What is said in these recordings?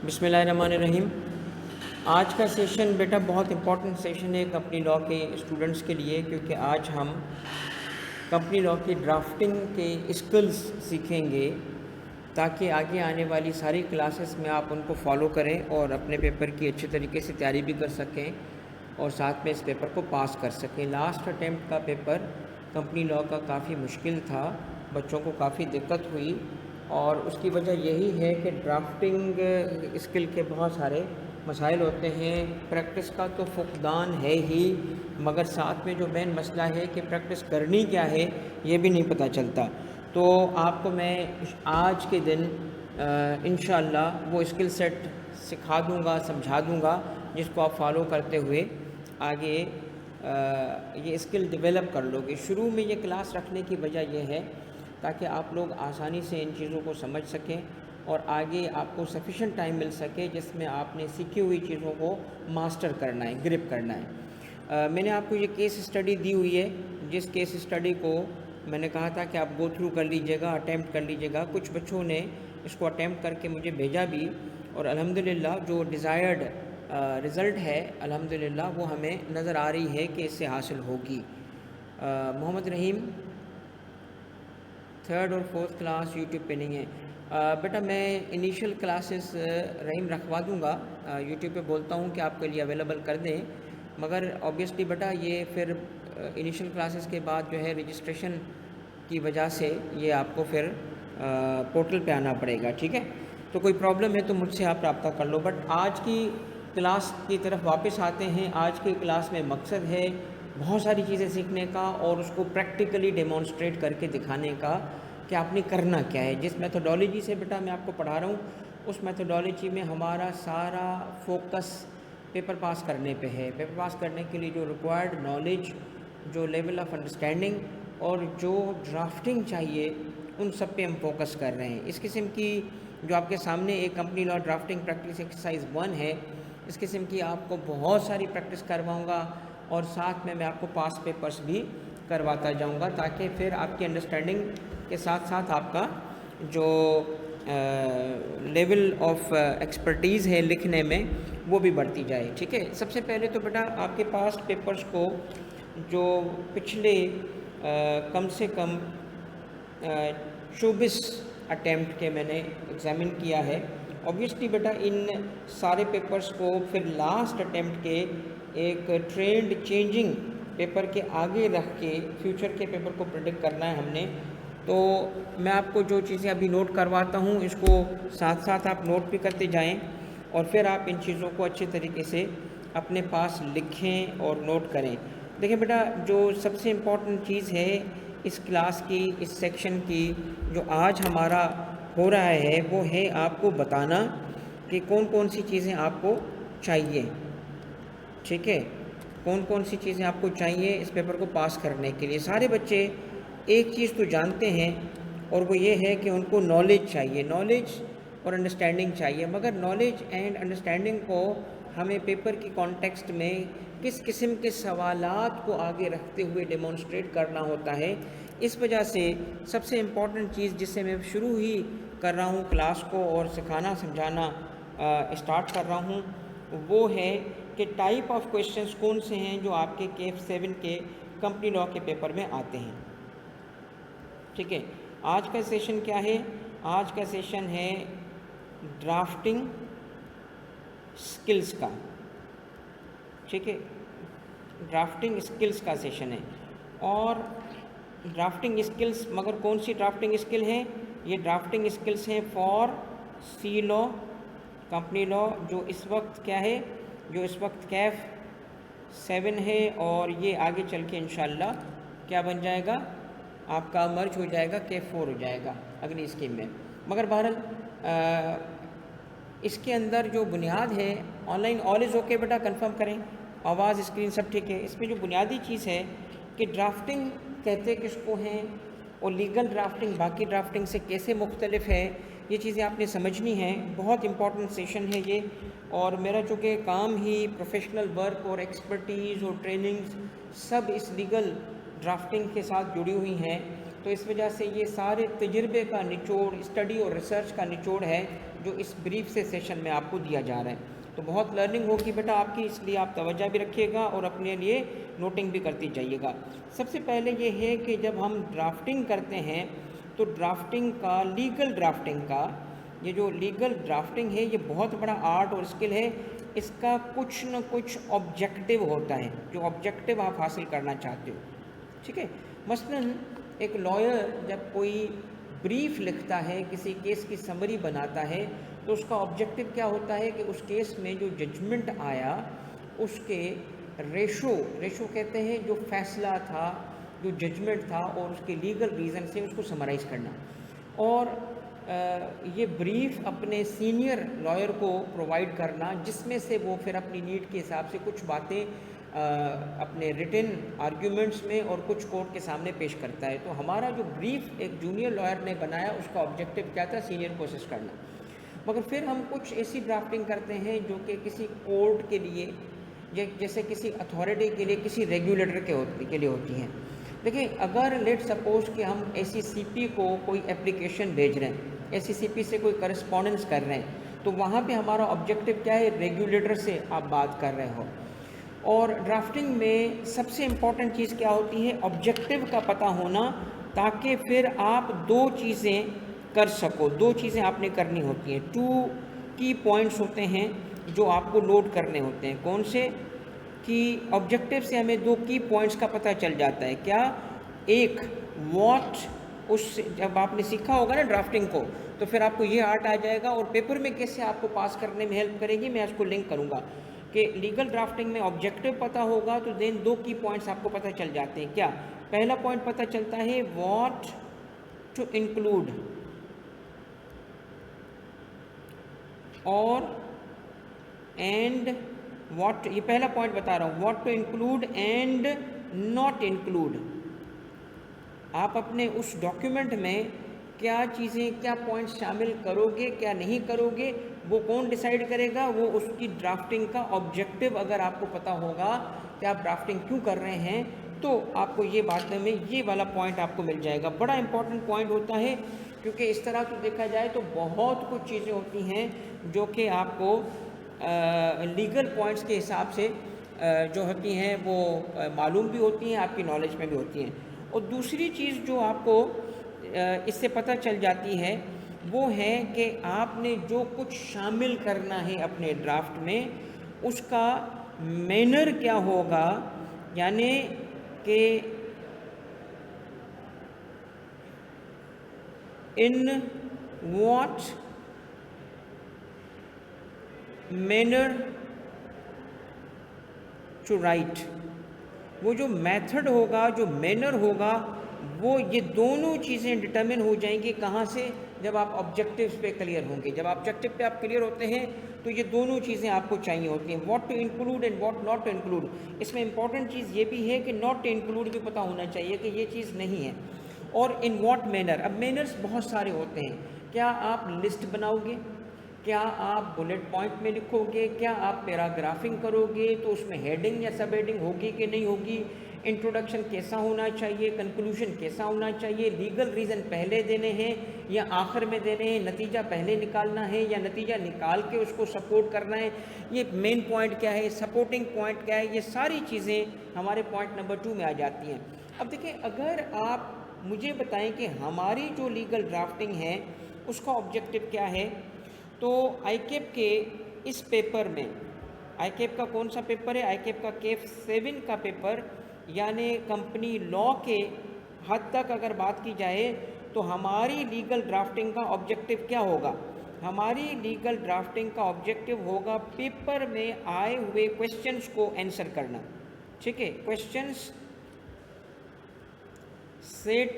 بسم اللہ الرحمن الرحیم۔ آج کا سیشن بیٹا بہت امپورٹنٹ سیشن ہے کمپنی لاء کے اسٹوڈنٹس کے لیے، کیونکہ آج ہم کمپنی لاء کی ڈرافٹنگ کے اسکلز سیکھیں گے تاکہ آگے آنے والی ساری کلاسز میں آپ ان کو فالو کریں اور اپنے پیپر کی اچھے طریقے سے تیاری بھی کر سکیں اور ساتھ میں اس پیپر کو پاس کر سکیں۔ لاسٹ اٹیمپٹ کا پیپر کمپنی لاء کا کافی مشکل تھا، بچوں کو کافی دقت ہوئی، اور اس کی وجہ یہی ہے کہ ڈرافٹنگ اسکل کے بہت سارے مسائل ہوتے ہیں۔ پریکٹس کا تو فقدان ہے ہی، مگر ساتھ میں جو مین مسئلہ ہے کہ پریکٹس کرنی کیا ہے یہ بھی نہیں پتہ چلتا۔ تو آپ کو میں آج کے دن انشاءاللہ وہ اسکل سیٹ سکھا دوں گا، سمجھا دوں گا، جس کو آپ فالو کرتے ہوئے آگے یہ اسکل ڈیولپ کر لو گے۔ شروع میں یہ کلاس رکھنے کی وجہ یہ ہے تاکہ آپ لوگ آسانی سے ان چیزوں کو سمجھ سکیں اور آگے آپ کو سفیشینٹ ٹائم مل سکے جس میں آپ نے سیکھی ہوئی چیزوں کو ماسٹر کرنا ہے، گرپ کرنا ہے۔ میں نے آپ کو یہ کیس اسٹڈی دی ہوئی ہے، جس کیس اسٹڈی کو میں نے کہا تھا کہ آپ گو تھرو کر لیجئے گا، اٹیمپٹ کر لیجئے گا۔ کچھ بچوں نے اس کو اٹیمپٹ کر کے مجھے بھیجا بھی، اور الحمدللہ جو ڈیزائرڈ رزلٹ ہے الحمدللہ وہ ہمیں نظر آ رہی ہے کہ اس سے حاصل ہوگی۔ محمد رحیم 3rd اور 4th کلاس یوٹیوب پہ نہیں ہے بیٹا۔ میں انیشیل کلاسز رحیم رکھوا دوں گا، یوٹیوب پہ بولتا ہوں کہ آپ کے لیے اویلیبل کر دیں، مگر آبویسلی بیٹا یہ پھر انیشیل کلاسز کے بعد جو ہے رجسٹریشن کی وجہ سے یہ آپ کو پھر پورٹل پہ آنا پڑے گا، ٹھیک ہے؟ تو کوئی پرابلم ہے تو مجھ سے آپ رابطہ کر لو۔ بٹ آج کی کلاس کی طرف واپس آتے ہیں۔ آج کی کلاس میں مقصد ہے بہت ساری چیزیں سیکھنے کا اور اس کو پریکٹیکلی ڈیمانسٹریٹ کر کے دکھانے کا کہ آپ نے کرنا کیا ہے۔ جس میتھڈالوجی سے بیٹا میں آپ کو پڑھا رہا ہوں، اس میتھڈالوجی میں ہمارا سارا فوکس پیپر پاس کرنے پہ ہے۔ پیپر پاس کرنے کے لیے جو ریکوائرڈ نالج، جو لیول آف انڈرسٹینڈنگ اور جو ڈرافٹنگ چاہیے، ان سب پہ ہم فوکس کر رہے ہیں۔ اس قسم کی جو آپ کے سامنے ایک company law drafting practice exercise 1 ہے، اس قسم کی آپ کو بہت ساری پریکٹس کرواؤں گا، اور ساتھ میں آپ کو پاس پیپرز بھی کرواتا جاؤں گا تاکہ پھر آپ کی انڈرسٹینڈنگ کے ساتھ ساتھ آپ کا جو لیول آف ایکسپرٹیز ہے لکھنے میں وہ بھی بڑھتی جائے، ٹھیک ہے؟ سب سے پہلے تو بیٹا آپ کے پاس پیپرز کو جو پچھلے کم سے کم 24 اٹیمپٹ کے میں نے ایگزامن کیا ہے۔ اوبویسلی بیٹا ان سارے پیپرز کو پھر لاسٹ اٹیمپٹ کے ایک ٹرینڈ چینجنگ پیپر کے آگے رکھ کے فیوچر کے پیپر کو پریڈکٹ کرنا ہے ہم نے۔ تو میں آپ کو جو چیزیں ابھی نوٹ کرواتا ہوں اس کو ساتھ ساتھ آپ نوٹ بھی کرتے جائیں، اور پھر آپ ان چیزوں کو اچھے طریقے سے اپنے پاس لکھیں اور نوٹ کریں۔ دیکھیں بیٹا، جو سب سے امپورٹنٹ چیز ہے اس کلاس کی، اس سیکشن کی، جو آج ہمارا ہو رہا ہے وہ ہے آپ کو بتانا کہ کون کون سی چیزیں آپ کو چاہیے، ٹھیک ہے؟ کون کون سی چیزیں آپ کو چاہیے اس پیپر کو پاس کرنے کے لیے۔ سارے بچے ایک چیز تو جانتے ہیں، اور وہ یہ ہے کہ ان کو نالج چاہیے، نالج اور انڈرسٹینڈنگ چاہیے، مگر نالج اینڈ انڈرسٹینڈنگ کو ہمیں پیپر کی کانٹیکسٹ میں کس قسم کے سوالات کو آگے رکھتے ہوئے ڈیمانسٹریٹ کرنا ہوتا ہے۔ اس وجہ سے سب سے امپورٹنٹ چیز جس سے میں شروع ہی کر رہا ہوں کلاس کو اور سکھانا سمجھانا اسٹارٹ کر رہا ہوں، وہ ہے کہ ٹائپ آف کویشچنز کون سے ہیں جو آپ کے KF 7 کے کمپنی لاء کے پیپر میں آتے ہیں، ٹھیک ہے؟ آج کا سیشن کیا ہے؟ آج کا سیشن ہے ڈرافٹنگ سکلز کا، ٹھیک ہے؟ ڈرافٹنگ سکلز کا سیشن ہے، اور ڈرافٹنگ سکلز، مگر کون سی ڈرافٹنگ سکل ہیں؟ یہ ڈرافٹنگ سکلز ہیں for C law, company law, جو اس وقت کیا ہے، جو اس وقت KF 7 ہے، اور یہ آگے چل کے انشاءاللہ کیا بن جائے گا؟ آپ کا مرج ہو جائے گا، KF 4 ہو جائے گا اگلی اسکیم میں۔ مگر بہرحال اس کے اندر جو بنیاد ہے، on line all is okay beta, confirm کریں، آواز اسکرین سب ٹھیک ہے؟ اس میں جو بنیادی چیز ہے کہ ڈرافٹنگ کہتے کس کو ہیں، اور لیگل ڈرافٹنگ باقی ڈرافٹنگ سے کیسے مختلف ہے، یہ چیزیں آپ نے سمجھنی ہیں۔ بہت امپورٹنٹ سیشن ہے یہ، اور میرا چونکہ کام ہی پروفیشنل ورک اور ایکسپرٹیز اور ٹریننگز سب اس لیگل ڈرافٹنگ کے ساتھ جڑی ہوئی ہیں، تو اس وجہ سے یہ سارے تجربے کا نچوڑ، اسٹڈی اور ریسرچ کا نچوڑ ہے جو اس بریف سے سیشن میں آپ کو دیا جا رہا ہے. تو بہت لرننگ ہوگی بیٹا آپ کی، اس لیے آپ توجہ بھی رکھیے گا اور اپنے لیے نوٹنگ بھی کرتی جائیے گا. سب سے پہلے یہ ہے کہ جب ہم ڈرافٹنگ کرتے ہیں تو ڈرافٹنگ کا، لیگل ڈرافٹنگ کا، یہ جو لیگل ڈرافٹنگ ہے یہ بہت بڑا آرٹ اور اسکل ہے. اس کا کچھ نہ کچھ آبجیکٹیو ہوتا ہے، جو آبجیکٹیو آپ حاصل کرنا چاہتے ہو. ٹھیک ہے. مثلاً ایک لائر جب کوئی بریف لکھتا ہے، کسی کیس کی سمری بناتا ہے، تو اس کا آبجیکٹیو کیا ہوتا ہے کہ اس کیس میں جو ججمنٹ آیا اس کے ریشو کہتے ہیں، جو فیصلہ تھا، جو ججمنٹ تھا اور اس کے لیگل ریزن سے اس کو سمرائز کرنا. اور یہ بریف اپنے سینئر لائر کو پرووائڈ کرنا، جس میں سے وہ پھر اپنی نیڈ کے حساب سے کچھ باتیں اپنے ریٹن آرگیومنٹس میں اور کچھ کورٹ کے سامنے پیش کرتا ہے. تو ہمارا جو بریف ایک جونیئر لائر نے بنایا، اس کا آبجیکٹیو کیا تھا؟ سینئر کو اسسٹ کرنا. مگر پھر ہم کچھ ایسی ڈرافٹنگ کرتے ہیں جو کہ کسی کورٹ کے لیے، جیسے کسی اتھارٹی کے لیے، کسی ریگولیٹر کے لیے ہوتی ہیں. دیکھیں، اگر لیٹ سپوز کہ ہم اے سی سی پی کو کوئی اپلیکیشن بھیج رہے ہیں، اے سی سی پی سے کوئی کرسپونڈنس کر رہے ہیں، تو وہاں پہ ہمارا آبجیکٹیو کیا ہے؟ ریگولیٹر سے آپ بات کر رہے ہو. اور ڈرافٹنگ میں سب سے امپورٹنٹ چیز کیا ہوتی ہے؟ آبجیکٹیو کا پتہ ہونا، تاکہ پھر آپ دو چیزیں کر سکو. دو چیزیں آپ نے کرنی ہوتی ہیں. 2 کی پوائنٹس ہوتے ہیں جو آپ کو لوڈ کرنے ہوتے ہیں. کون سے؟ کہ آبجیکٹیو سے ہمیں 2 کی پوائنٹس کا پتہ چل جاتا ہے. کیا؟ ایک، واٹ، اس جب آپ نے سیکھا ہوگا نا ڈرافٹنگ کو، تو پھر آپ کو یہ آرٹ آ جائے گا. اور پیپر میں کیسے آپ کو پاس کرنے میں ہیلپ کرے گی، میں اس کو لنک کروں گا کہ لیگل ڈرافٹنگ میں آبجیکٹیو پتہ ہوگا تو دین 2 کی پوائنٹس آپ کو پتہ چل جاتے ہیں. کیا؟ پہلا پوائنٹ پتہ چلتا ہے واٹ ٹو انکلوڈ، اور اینڈ واٹ، یہ پہلا پوائنٹ بتا رہا ہوں، what to include and not include. آپ اپنے اس ڈاکیومنٹ میں کیا چیزیں، کیا پوائنٹس شامل کرو گے، کیا نہیں کرو گے، وہ کون ڈیسائیڈ کرے گا؟ وہ اس کی ڈرافٹنگ کا آبجیکٹیو اگر آپ کو پتہ ہوگا کہ آپ ڈرافٹنگ کیوں کر رہے ہیں، تو آپ کو یہ بات میں یہ والا پوائنٹ آپ کو مل جائے گا. بڑا امپورٹنٹ پوائنٹ ہوتا ہے، کیونکہ اس طرح تو دیکھا جائے تو بہت کچھ چیزیں ہوتی ہیں جو کہ آپ کو لیگل پوائنٹس کے حساب سے جو ہوتی ہیں وہ معلوم بھی ہوتی ہیں، آپ کی نالج میں بھی ہوتی ہیں. اور دوسری چیز جو آپ کو اس سے پتہ چل جاتی ہے وہ ہے کہ آپ نے جو کچھ شامل کرنا ہے اپنے ڈرافٹ میں، اس کا مینر کیا ہوگا. یعنی کہ in what manner to write, وہ جو میتھڈ ہوگا، جو مینر ہوگا، وہ یہ دونوں چیزیں ڈٹرمن ہو جائیں گی. کہاں سے؟ جب آپ آبجیکٹیوز پہ کلیئر ہوں گے. جب آبجیکٹیو پہ آپ کلیئر ہوتے ہیں تو یہ دونوں چیزیں آپ کو چاہیے ہوتی ہیں، what to include and what not to include. اس میں امپورٹنٹ چیز یہ بھی ہے کہ ناٹ ٹو انکلوڈ بھی پتہ ہونا چاہیے کہ یہ چیز نہیں ہے. اور ان واٹ مینر، اب مینرز بہت سارے ہوتے ہیں. کیا آپ لسٹ بناؤ گے؟ کیا آپ بلٹ پوائنٹ میں لکھو گے؟ کیا آپ پیراگرافنگ کرو گے تو اس میں ہیڈنگ یا سب ہیڈنگ ہوگی کہ نہیں ہوگی؟ انٹروڈکشن کیسا ہونا چاہیے؟ کنکلوژن کیسا ہونا چاہیے؟ لیگل ریزن پہلے دینے ہیں یا آخر میں دینے ہیں؟ نتیجہ پہلے نکالنا ہے یا نتیجہ نکال کے اس کو سپورٹ کرنا ہے؟ یہ مین پوائنٹ کیا ہے؟ سپورٹنگ پوائنٹ کیا ہے؟ یہ ساری چیزیں ہمارے پوائنٹ نمبر 2 میں آ جاتی ہیں. اب دیکھیں، اگر آپ مجھے بتائیں کہ ہماری جو لیگل ڈرافٹنگ ہے اس کا آبجیکٹیو کیا ہے، تو آئی کیپ کے اس پیپر میں، آئی کیپ کا کون سا پیپر ہے؟ آئی کیپ کا کیپ 7 کا پیپر، یعنی کمپنی لا کے حد تک اگر بات کی جائے تو ہماری لیگل ڈرافٹنگ کا آبجیکٹیو کیا ہوگا؟ ہماری لیگل ڈرافٹنگ کا آبجیکٹیو ہوگا پیپر میں آئے ہوئے کویسچنز کو آنسر کرنا. ٹھیک ہے، کویسچنز سیٹ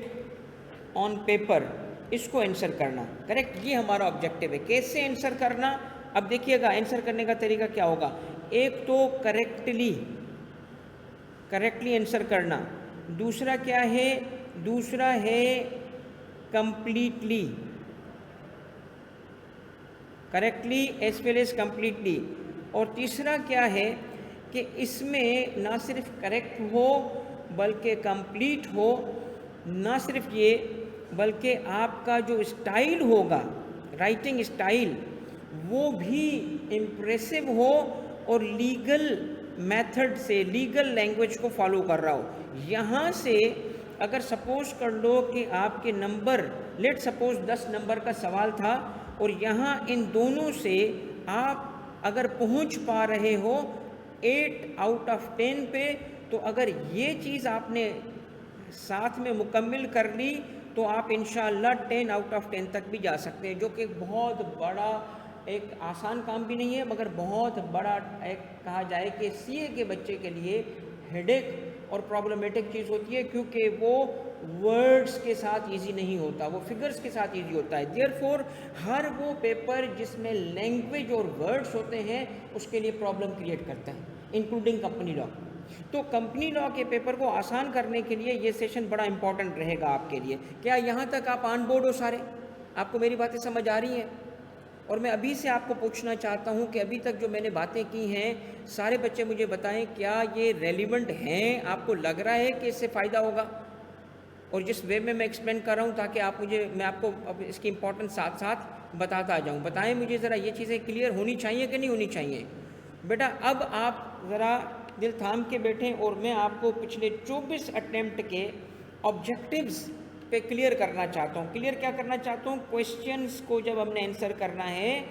آن پیپر، اس کو آنسر کرنا. کریکٹ، یہ ہمارا آبجیکٹیو ہے. کیسے آنسر کرنا؟ اب دیکھیے گا آنسر کرنے کا طریقہ کیا ہوگا. ایک تو کریکٹلی آنسر کرنا. دوسرا کیا ہے؟ دوسرا ہے completely, correctly as well as completely. اور تیسرا کیا ہے کہ اس میں نہ صرف کریکٹ ہو بلکہ کمپلیٹ ہو. نہ صرف یہ بلکہ آپ کا جو اسٹائل ہوگا رائٹنگ اسٹائل وہ بھی امپریسو ہو اور لیگل میتھڈ سے لیگل لینگویج کو فالو کر رہا ہو. یہاں سے اگر سپوز کر لو کہ آپ کے نمبر لیٹ سپوز 10 نمبر کا سوال تھا اور یہاں ان دونوں سے آپ اگر پہنچ پا رہے ہو 8 آؤٹ آف 10 پہ، تو اگر یہ چیز آپ نے ساتھ میں مکمل کر لی تو آپ انشاءاللہ 10 آؤٹ آف 10 تک بھی جا سکتے ہیں، جو کہ بہت بڑا ایک آسان کام بھی نہیں ہے، مگر بہت بڑا ایک کہا جائے کہ سی اے کے بچے کے لیے ہیڈیک اور پرابلمیٹک چیز ہوتی ہے، کیونکہ وہ ورڈز کے ساتھ ایزی نہیں ہوتا، وہ فگرز کے ساتھ ایزی ہوتا ہے. دیئر فور ہر وہ پیپر جس میں لینگویج اور ورڈز ہوتے ہیں اس کے لیے پرابلم کریٹ کرتا ہے، انکلوڈنگ کمپنی لاء. تو کمپنی لاء کے پیپر کو آسان کرنے کے لیے یہ سیشن بڑا امپورٹنٹ رہے گا آپ کے لیے. کیا یہاں تک آپ آن بورڈ ہو؟ سارے آپ کو میری باتیں سمجھ آ رہی ہیں؟ اور میں ابھی سے آپ کو پوچھنا چاہتا ہوں کہ ابھی تک جو میں نے باتیں کی ہیں سارے بچے مجھے بتائیں کیا یہ ریلیونٹ ہیں؟ آپ کو لگ رہا ہے کہ اس سے فائدہ ہوگا؟ اور جس وے میں ایکسپلین کر رہا ہوں تاکہ میں آپ کو اب اس کی امپورٹنس ساتھ ساتھ بتاتا جاؤں. بتائیں مجھے ذرا یہ چیزیں کلیئر ہونی چاہیے کہ نہیں ہونی چاہیے؟ بیٹا اب آپ ذرا دل تھام کے بیٹھیں اور میں آپ کو پچھلے 24 اٹیمپٹ کے آبجیکٹیوز پہ کلیئر کرنا چاہتا ہوں. کلیئر کیا کرنا چاہتا ہوں؟ کویشچنس کو جب ہم نے آنسر کرنا ہے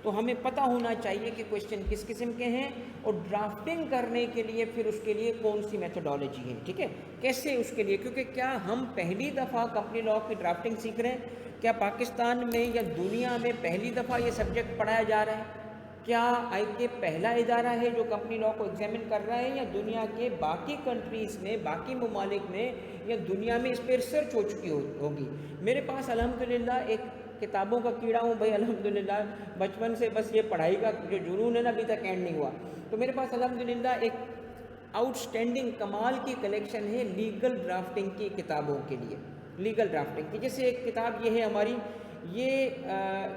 تو ہمیں پتہ ہونا چاہیے کہ کویشچن کس قسم کے ہیں اور ڈرافٹنگ کرنے کے لیے پھر اس کے لیے کون سی میتھڈالوجی ہے. ٹھیک ہے، کیسے اس کے لیے، کیونکہ کیا ہم پہلی دفعہ کمپنی لاء کی ڈرافٹنگ سیکھ رہے ہیں؟ کیا پاکستان میں یا دنیا میں پہلی دفعہ یہ سبجیکٹ پڑھایا جا رہا ہے؟ کیا آئی کے پہلا ادارہ ہے جو کمپنی لاء کو ایگزامن کر رہا ہے، یا دنیا کے باقی کنٹریز میں، باقی ممالک میں، یا دنیا میں اس پہ ریسرچ ہو چکی ہوگی؟ میرے پاس الحمدللہ ایک کتابوں کا کیڑا ہوں بھائی، الحمدللہ بچپن سے بس یہ پڑھائی کا جو جنون ہے نا ابھی تک اینڈ نہیں ہوا. تو میرے پاس الحمدللہ ایک آؤٹ اسٹینڈنگ کمال کی کلیکشن ہے لیگل ڈرافٹنگ کی کتابوں کے لیے، لیگل ڈرافٹنگ کی. جیسے ایک کتاب یہ ہے ہماری، یہ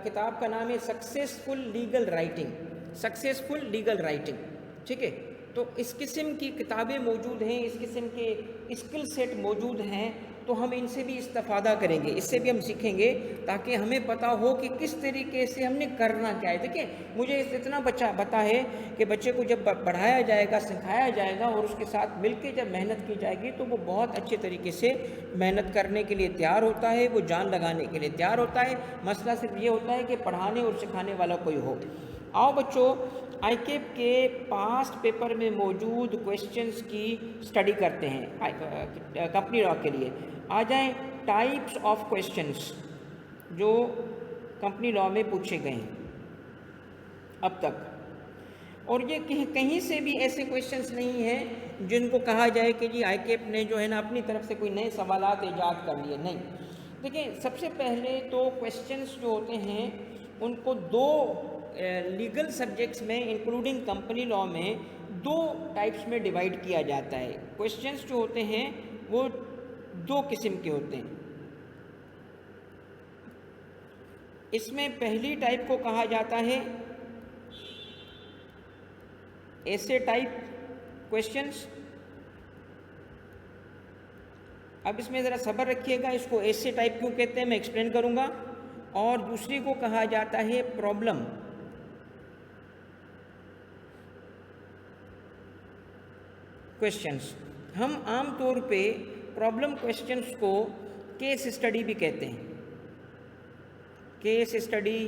کتاب کا نام ہے successful legal writing, successful legal writing. ٹھیک ہے، تو اس قسم کی کتابیں موجود ہیں، اس قسم کے اسکل سیٹ موجود ہیں، تو ہم ان سے بھی استفادہ کریں گے، اس سے بھی ہم سیکھیں گے تاکہ ہمیں پتہ ہو کہ کس طریقے سے ہم نے کرنا کیا ہے. دیکھیں مجھے اتنا پتہ ہے کہ بچے کو جب پڑھایا جائے گا، سکھایا جائے گا اور اس کے ساتھ مل کے جب محنت کی جائے گی تو وہ بہت اچھے طریقے سے محنت کرنے کے لیے تیار ہوتا ہے، وہ جان لگانے کے لیے تیار ہوتا ہے. مسئلہ صرف یہ ہوتا ہے کہ پڑھانے اور سکھانے والا کوئی ہو. آؤ بچوں، آئی کیپ کے پاسٹ پیپر میں موجود کویشچنس کی اسٹڈی کرتے ہیں کمپنی لاء کے لیے. آ جائیں ٹائپس آف کویشچنس جو کمپنی لاء میں پوچھے گئے ہیں اب تک. اور یہ کہیں سے بھی ایسے کویشچنس نہیں ہیں جن کو کہا جائے کہ جی آئی کیپ نے جو ہے نا اپنی طرف سے کوئی نئے سوالات ایجاد کر لیے. نہیں، دیکھیں سب سے پہلے تو کویشچنس جو ہوتے ہیں ان کو دو لیگل سبجیکٹس میں انکلوڈنگ کمپنی لاء میں دو ٹائپس میں ڈیوائڈ کیا جاتا ہے. کویشچنس جو ہوتے ہیں وہ دو قسم کے ہوتے ہیں. اس میں پہلی ٹائپ کو کہا جاتا ہے ایسے ٹائپ کویشچنس. اب اس میں ذرا صبر رکھیے گا، اس کو ایسے ٹائپ کیوں کہتے ہیں میں ایکسپلین کروں گا. اور دوسری کو کہا جاتا ہے پرابلم کویشچنس. ہم عام طور پہ پرابلم کویشچنس کو کیس اسٹڈی بھی کہتے ہیں. کیس اسٹڈی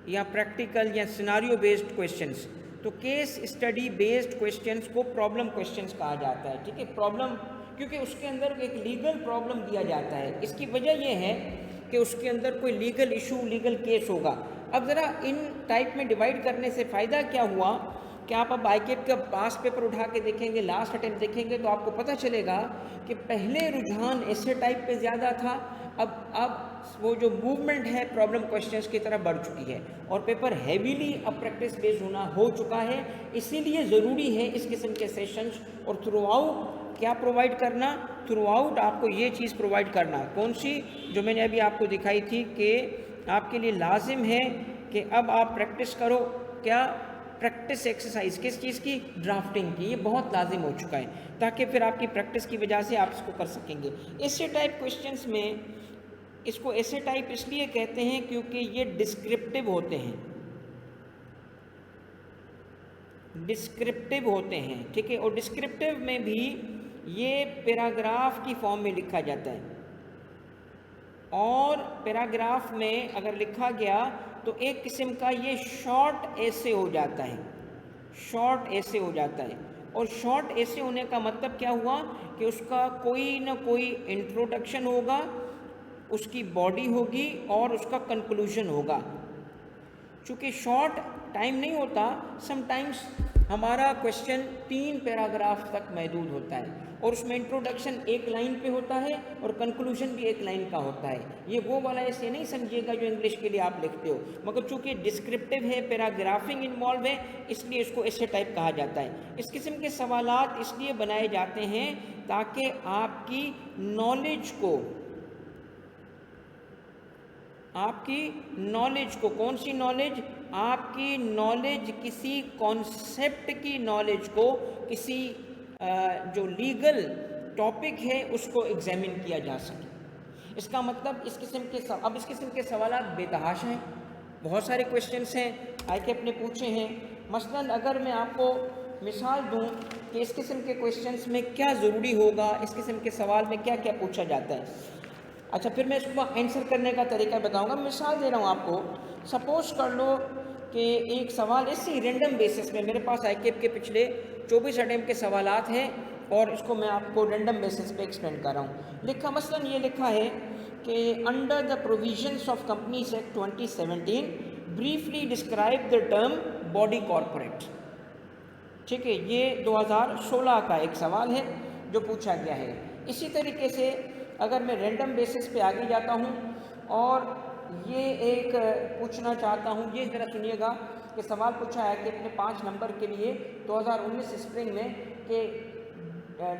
یا پریکٹیکل یا سیناریو بیسڈ کویشچنس. تو کیس اسٹڈی بیسڈ کویشچنس کو پرابلم کویشچنس کہا جاتا ہے. ٹھیک ہے، پرابلم کیونکہ اس کے اندر ایک لیگل پرابلم دیا جاتا ہے. اس کی وجہ یہ ہے کہ اس کے اندر کوئی لیگل ایشو، لیگل کیس ہوگا. اب ذرا ان ٹائپ میں ڈیوائڈ کرنے سے فائدہ کیا ہوا کہ آپ اب آئی کیپ کا پاس پیپر اٹھا کے دیکھیں گے، لاسٹ اٹیمپٹ دیکھیں گے تو آپ کو پتہ چلے گا کہ پہلے رجحان ایسے ٹائپ پہ زیادہ تھا، اب وہ جو موومنٹ ہے پرابلم کویشچنس کی طرف بڑھ چکی ہے اور پیپر ہیویلی اب پریکٹس بیس ہو چکا ہے. اسی لیے ضروری ہے اس قسم کے سیشنز اور تھرو آؤٹ کیا پرووائڈ کرنا، تھرو آؤٹ آپ کو یہ چیز پرووائڈ کرنا. کون سی؟ جو میں نے ابھی آپ کو دکھائی تھی کہ آپ کے لیے لازم ہے کہ اب آپ پریکٹس کرو. کیا؟ پریکٹس ایکسرسائز کس چیز کی؟ ڈرافٹنگ کی. یہ بہت لازم ہو چکا ہے تاکہ پھر آپ کی پریکٹس کی وجہ سے آپ اس کو کر سکیں گے. ایسے ٹائپ کویشچنس میں اس کو ایسے ٹائپ اس لیے کہتے ہیں کیونکہ یہ ڈسکرپٹیو ہوتے ہیں، ڈسکرپٹیو ہوتے ہیں، ٹھیک ہے، اور ڈسکرپٹیو میں بھی یہ پیراگراف کی فارم میں لکھا جاتا ہے، اور پیراگراف میں اگر لکھا گیا تو ایک قسم کا یہ شارٹ ایسے ہو جاتا ہے، شارٹ ایسے ہو جاتا ہے، اور شارٹ ایسے ہونے کا مطلب کیا ہوا کہ اس کا کوئی نہ کوئی انٹروڈکشن ہوگا، اس کی باڈی ہوگی اور اس کا کنکلوژن ہوگا۔ چونکہ شارٹ ٹائم نہیں ہوتا، سم ٹائمز ہمارا کویشچن 3 پیراگراف تک محدود ہوتا ہے، اور اس میں انٹروڈکشن 1 لائن پہ ہوتا ہے اور کنکلوژن بھی 1 لائن کا ہوتا ہے۔ یہ وہ والا ایسے نہیں سمجھیے گا جو انگلش کے لیے آپ لکھتے ہو، مگر چونکہ ڈسکرپٹیو ہے، پیراگرافنگ انوالو ہے، اس لیے اس کو ایسے ٹائپ کہا جاتا ہے۔ اس قسم کے سوالات اس لیے بنائے جاتے ہیں تاکہ آپ کی نالج کو، آپ کی نالج کو، کون سی نالج؟ آپ کی نالج کسی کانسیپٹ کی نالج کو، کسی جو لیگل ٹاپک ہے اس کو ایگزامن کیا جا سکے۔ اس کا مطلب اس قسم کے سوالات بے تحاشا ہیں، بہت سارے کویشچنس ہیں آئی کے اپنے پوچھے ہیں۔ مثلاً اگر میں آپ کو مثال دوں کہ اس قسم کے کویشچنس میں کیا ضروری ہوگا، اس قسم کے سوال میں کیا کیا پوچھا جاتا ہے، اچھا پھر میں اس کو آنسر کرنے کا طریقہ بتاؤں گا۔ مثال دے رہا ہوں آپ کو، سپوز کر لو کہ ایک سوال اسی رینڈم بیسس میں، میرے پاس آئی کیپ کے پچھلے 24 اٹیمپٹ کے سوالات ہیں اور اس کو میں آپ کو رینڈم بیسس پہ ایکسپلین کر رہا ہوں۔ لکھا مثلاً یہ لکھا ہے کہ under the provisions of companies act 2017 briefly describe the term body corporate, ٹھیک ہے، یہ 2016 کا ایک سوال ہے جو پوچھا گیا ہے۔ اسی طریقے سے اگر میں رینڈم بیسس پہ آگے جاتا ہوں اور یہ ایک پوچھنا چاہتا ہوں، یہ ذرا سنیے گا کہ سوال پوچھا ہے کہ اپنے 5 نمبر کے لیے 2019 اسپرنگ میں کہ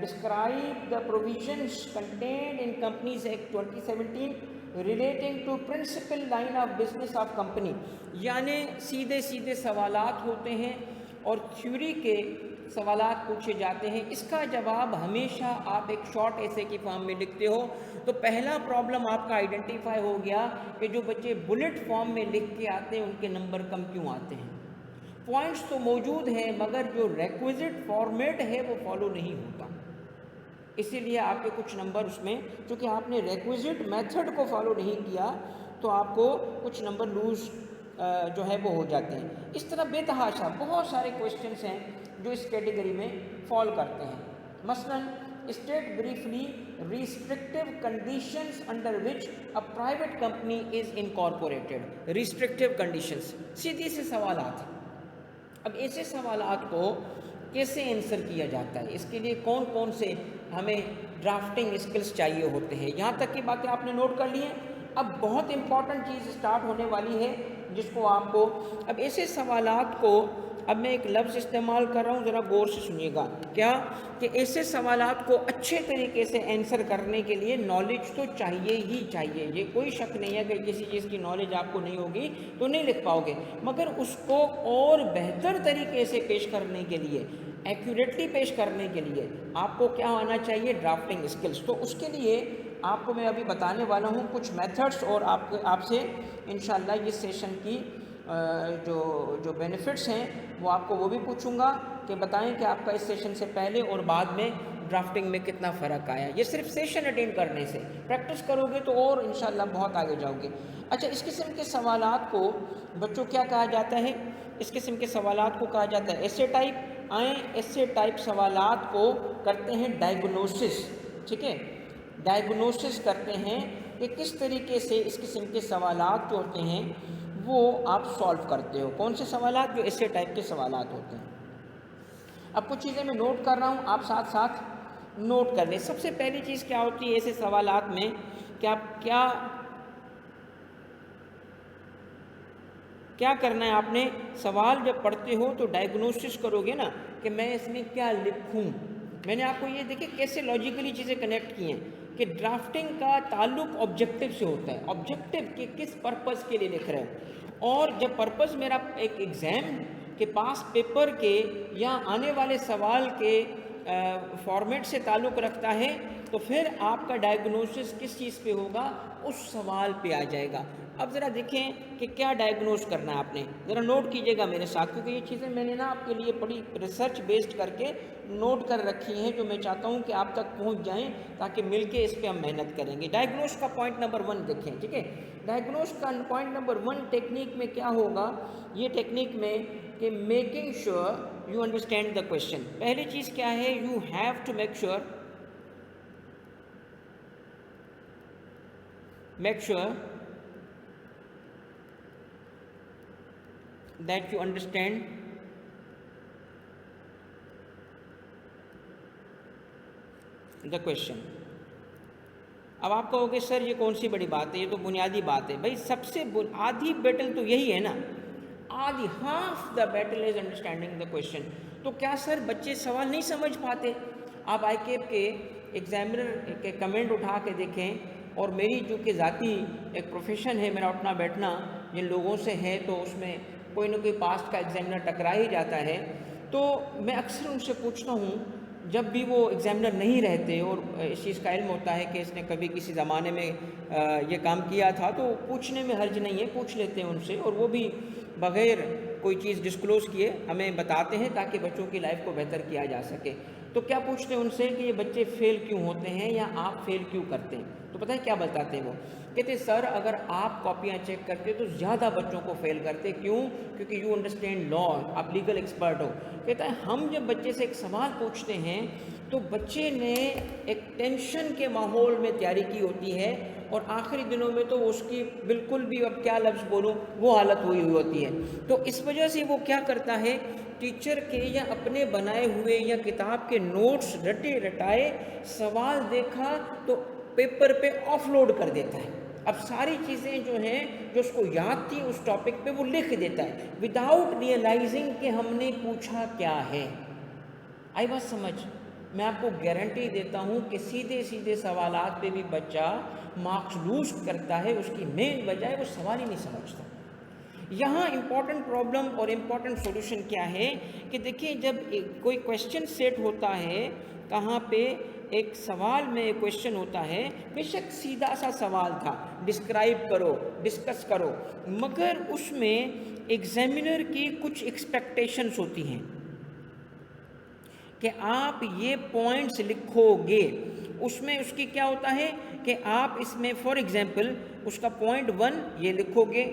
describe the provisions contained in companies act 2017 relating to principal line of business of company, یعنی سیدھے سیدھے سوالات ہوتے ہیں اور تھیوری کے سوالات پوچھے جاتے ہیں۔ اس کا جواب ہمیشہ آپ ایک شارٹ ایسے کی فارم میں لکھتے ہو، تو پہلا پرابلم آپ کا آئیڈینٹیفائی ہو گیا کہ جو بچے بلٹ فارم میں لکھ کے آتے ہیں ان کے نمبر کم کیوں آتے ہیں۔ پوائنٹس تو موجود ہیں مگر جو ریکویزٹ فارمیٹ ہے وہ فالو نہیں ہوتا، اسی لیے آپ کے کچھ نمبر اس میں، چونکہ آپ نے ریکویزٹ میتھڈ کو فالو نہیں کیا تو آپ کو کچھ نمبر لوز جو ہے وہ ہو جاتے ہیں۔ اس طرح بے تحاشا بہت سارے کویشچنس ہیں جو اس کیٹیگری میں فال کرتے ہیں۔ مثلاً state briefly restrictive conditions under which a private company is incorporated, restrictive conditions, سیدھے سے سوالات۔ اب ایسے سوالات کو کیسے آنسر کیا جاتا ہے، اس کے لیے کون کون سے ہمیں ڈرافٹنگ اسکلز چاہیے ہوتے ہیں، یہاں تک کی باتیں آپ نے نوٹ کر لی ہیں۔ اب بہت امپورٹنٹ چیز اسٹارٹ ہونے والی ہے جس کو آپ کو، اب ایسے سوالات کو، اب میں ایک لفظ استعمال کر رہا ہوں ذرا غور سے سنیے گا، کیا کہ ایسے سوالات کو اچھے طریقے سے آنسر کرنے کے لیے نالج تو چاہیے ہی چاہیے، یہ کوئی شک نہیں ہے کہ کسی چیز کی نالج آپ کو نہیں ہوگی تو نہیں لکھ پاؤ گے، مگر اس کو اور بہتر طریقے سے پیش کرنے کے لیے، ایکوریٹلی پیش کرنے کے لیے آپ کو کیا آنا چاہیے؟ Drafting skills. تو اس کے لیے آپ کو میں ابھی بتانے والا ہوں کچھ میتھڈس، اور آپ سے انشاءاللہ یہ سیشن کی جو بینیفٹس ہیں وہ آپ کو وہ بھی پوچھوں گا کہ بتائیں کہ آپ کا اس سیشن سے پہلے اور بعد میں ڈرافٹنگ میں کتنا فرق آیا۔ یہ صرف سیشن اٹینڈ کرنے سے، پریکٹس کرو گے تو اور انشاءاللہ بہت آگے جاؤ گے۔ اچھا، اس قسم کے سوالات کو بچوں کیا کہا جاتا ہے؟ اس قسم کے سوالات کو کہا جاتا ہے ایسے ٹائپ۔ آئیں ایسے ٹائپ سوالات کو کرتے ہیں ڈائگنوسس، ٹھیک ہے، ڈائگنوسس کرتے ہیں کہ کس طریقے سے اس قسم کے سوالات جو ہوتے ہیں وہ آپ سالو کرتے ہو، کون سے سوالات؟ جو ایسے ٹائپ کے سوالات ہوتے ہیں۔ اب کچھ چیزیں میں نوٹ کر رہا ہوں، آپ ساتھ ساتھ نوٹ کر لیں۔ سب سے پہلی چیز کیا ہوتی ہے ایسے سوالات میں کہ آپ کیا کرنا ہے؟ آپ نے سوال جب پڑھتے ہو تو ڈائگنوسس کرو گے نا کہ میں اس میں کیا لکھوں۔ میں نے آپ کو یہ دیکھیں کیسے لاجیکلی چیزیں کنیکٹ کی ہیں کہ ڈرافٹنگ کا تعلق آبجیکٹو سے ہوتا ہے، آبجیکٹو کہ کس پرپز کے لیے لکھ رہے ہو، اور جب پرپز میرا ایک ایگزام کے پاس پیپر کے یا آنے والے سوال کے فارمیٹ سے تعلق رکھتا ہے تو پھر آپ کا ڈائگنوسس کس چیز پہ ہوگا، اس سوال پہ آ جائے گا۔ اب ذرا دیکھیں کہ کیا ڈائگنوز کرنا ہے آپ نے، ذرا نوٹ کیجئے گا میرے ساتھ، کیونکہ یہ چیزیں میں نے نا آپ کے لیے بڑی ریسرچ بیسڈ کر کے نوٹ کر رکھی ہیں، جو میں چاہتا ہوں کہ آپ تک پہنچ جائیں تاکہ مل کے اس پہ ہم محنت کریں گے۔ ڈائگنوز کا پوائنٹ نمبر 1 دیکھیں، ٹھیک ہے۔ ڈائگنوز کا پوائنٹ نمبر 1 ٹیکنیک میں کیا ہوگا، یہ ٹیکنیک میں کہ making sure you understand the question. پہلی چیز کیا ہے، you have to make sure that you understand the question۔ اب آپ کہو گے سر یہ کون سی بڑی بات ہے، یہ تو بنیادی بات ہے۔ بھائی سب سے آدھی بیٹل تو یہی ہے نا، آدھی half the battle is understanding the question. تو کیا سر بچے سوال نہیں سمجھ پاتے؟ آپ آئی کیپ کے ایگزامنر کے کمنٹ اٹھا کے دیکھیں، اور میری چونکہ ذاتی ایک پروفیشن ہے میرا اٹھنا بیٹھنا جن لوگوں سے ہے، تو اس میں کوئی نہ کوئی پاسٹ کا ایگزامنر ٹکرا ہی جاتا ہے، تو میں اکثر ان سے پوچھتا ہوں جب بھی وہ ایگزامنر نہیں رہتے اور اس چیز کا علم ہوتا ہے کہ اس نے کبھی کسی زمانے میں یہ کام کیا تھا، تو پوچھنے میں حرج نہیں ہے، پوچھ لیتے ہیں ان سے، اور وہ بھی بغیر کوئی چیز ڈسکلوز کیے ہمیں بتاتے ہیں تاکہ بچوں کی لائف کو بہتر کیا جا سکے۔ تو کیا پوچھتے ہیں ان سے کہ یہ بچے فیل کیوں ہوتے ہیں یا آپ فیل کیوں کرتے ہیں؟ تو پتہ ہے کیا بتاتے ہیں وہ؟ کہتے ہیں سر اگر آپ کاپیاں چیک کرتے تو زیادہ بچوں کو فیل کرتے، کیوں؟ کیونکہ یو انڈرسٹینڈ لا، آپ لیگل ایکسپرٹ ہو۔ کہتا ہے ہم جب بچے سے ایک سوال پوچھتے ہیں تو بچے نے ایک ٹینشن کے ماحول میں تیاری کی ہوتی ہے، اور آخری دنوں میں تو اس کی بالکل بھی اب کیا لفظ بولوں وہ حالت ہوئی ہوتی ہے۔ تو اس وجہ سے وہ کیا کرتا ہے، ٹیچر کے یا اپنے بنائے ہوئے یا کتاب کے نوٹس رٹے رٹائے سوال دیکھا تو پیپر پہ آف لوڈ کر دیتا ہے۔ اب ساری چیزیں جو ہیں جو اس کو یاد تھی اس ٹاپک پہ وہ لکھ دیتا ہے وداؤٹ ریئلائزنگ کہ ہم نے پوچھا کیا ہے۔ آئی بات سمجھ؟ میں آپ کو گارنٹی دیتا ہوں کہ سیدھے سیدھے سوالات پہ بھی بچہ مارکس لوز کرتا ہے، اس کی مین وجہ ہے وہ سوال ہی نہیں سمجھتا۔ یہاں امپورٹنٹ پرابلم اور امپورٹنٹ سولوشن کیا ہے کہ دیکھیں جب کوئی کویشچن سیٹ ہوتا ہے، کہاں پہ ایک سوال میں ایک کویشچن ہوتا ہے، بے شک سیدھا سا سوال تھا، ڈسکرائب کرو، ڈسکس کرو، مگر اس میں ایگزامنر کی کچھ ایکسپیکٹیشنز ہوتی ہیں کہ آپ یہ پوائنٹس لکھو گے۔ اس میں اس کی کیا ہوتا ہے کہ آپ اس میں فار ایگزامپل اس کا پوائنٹ 1 یہ لکھو گے،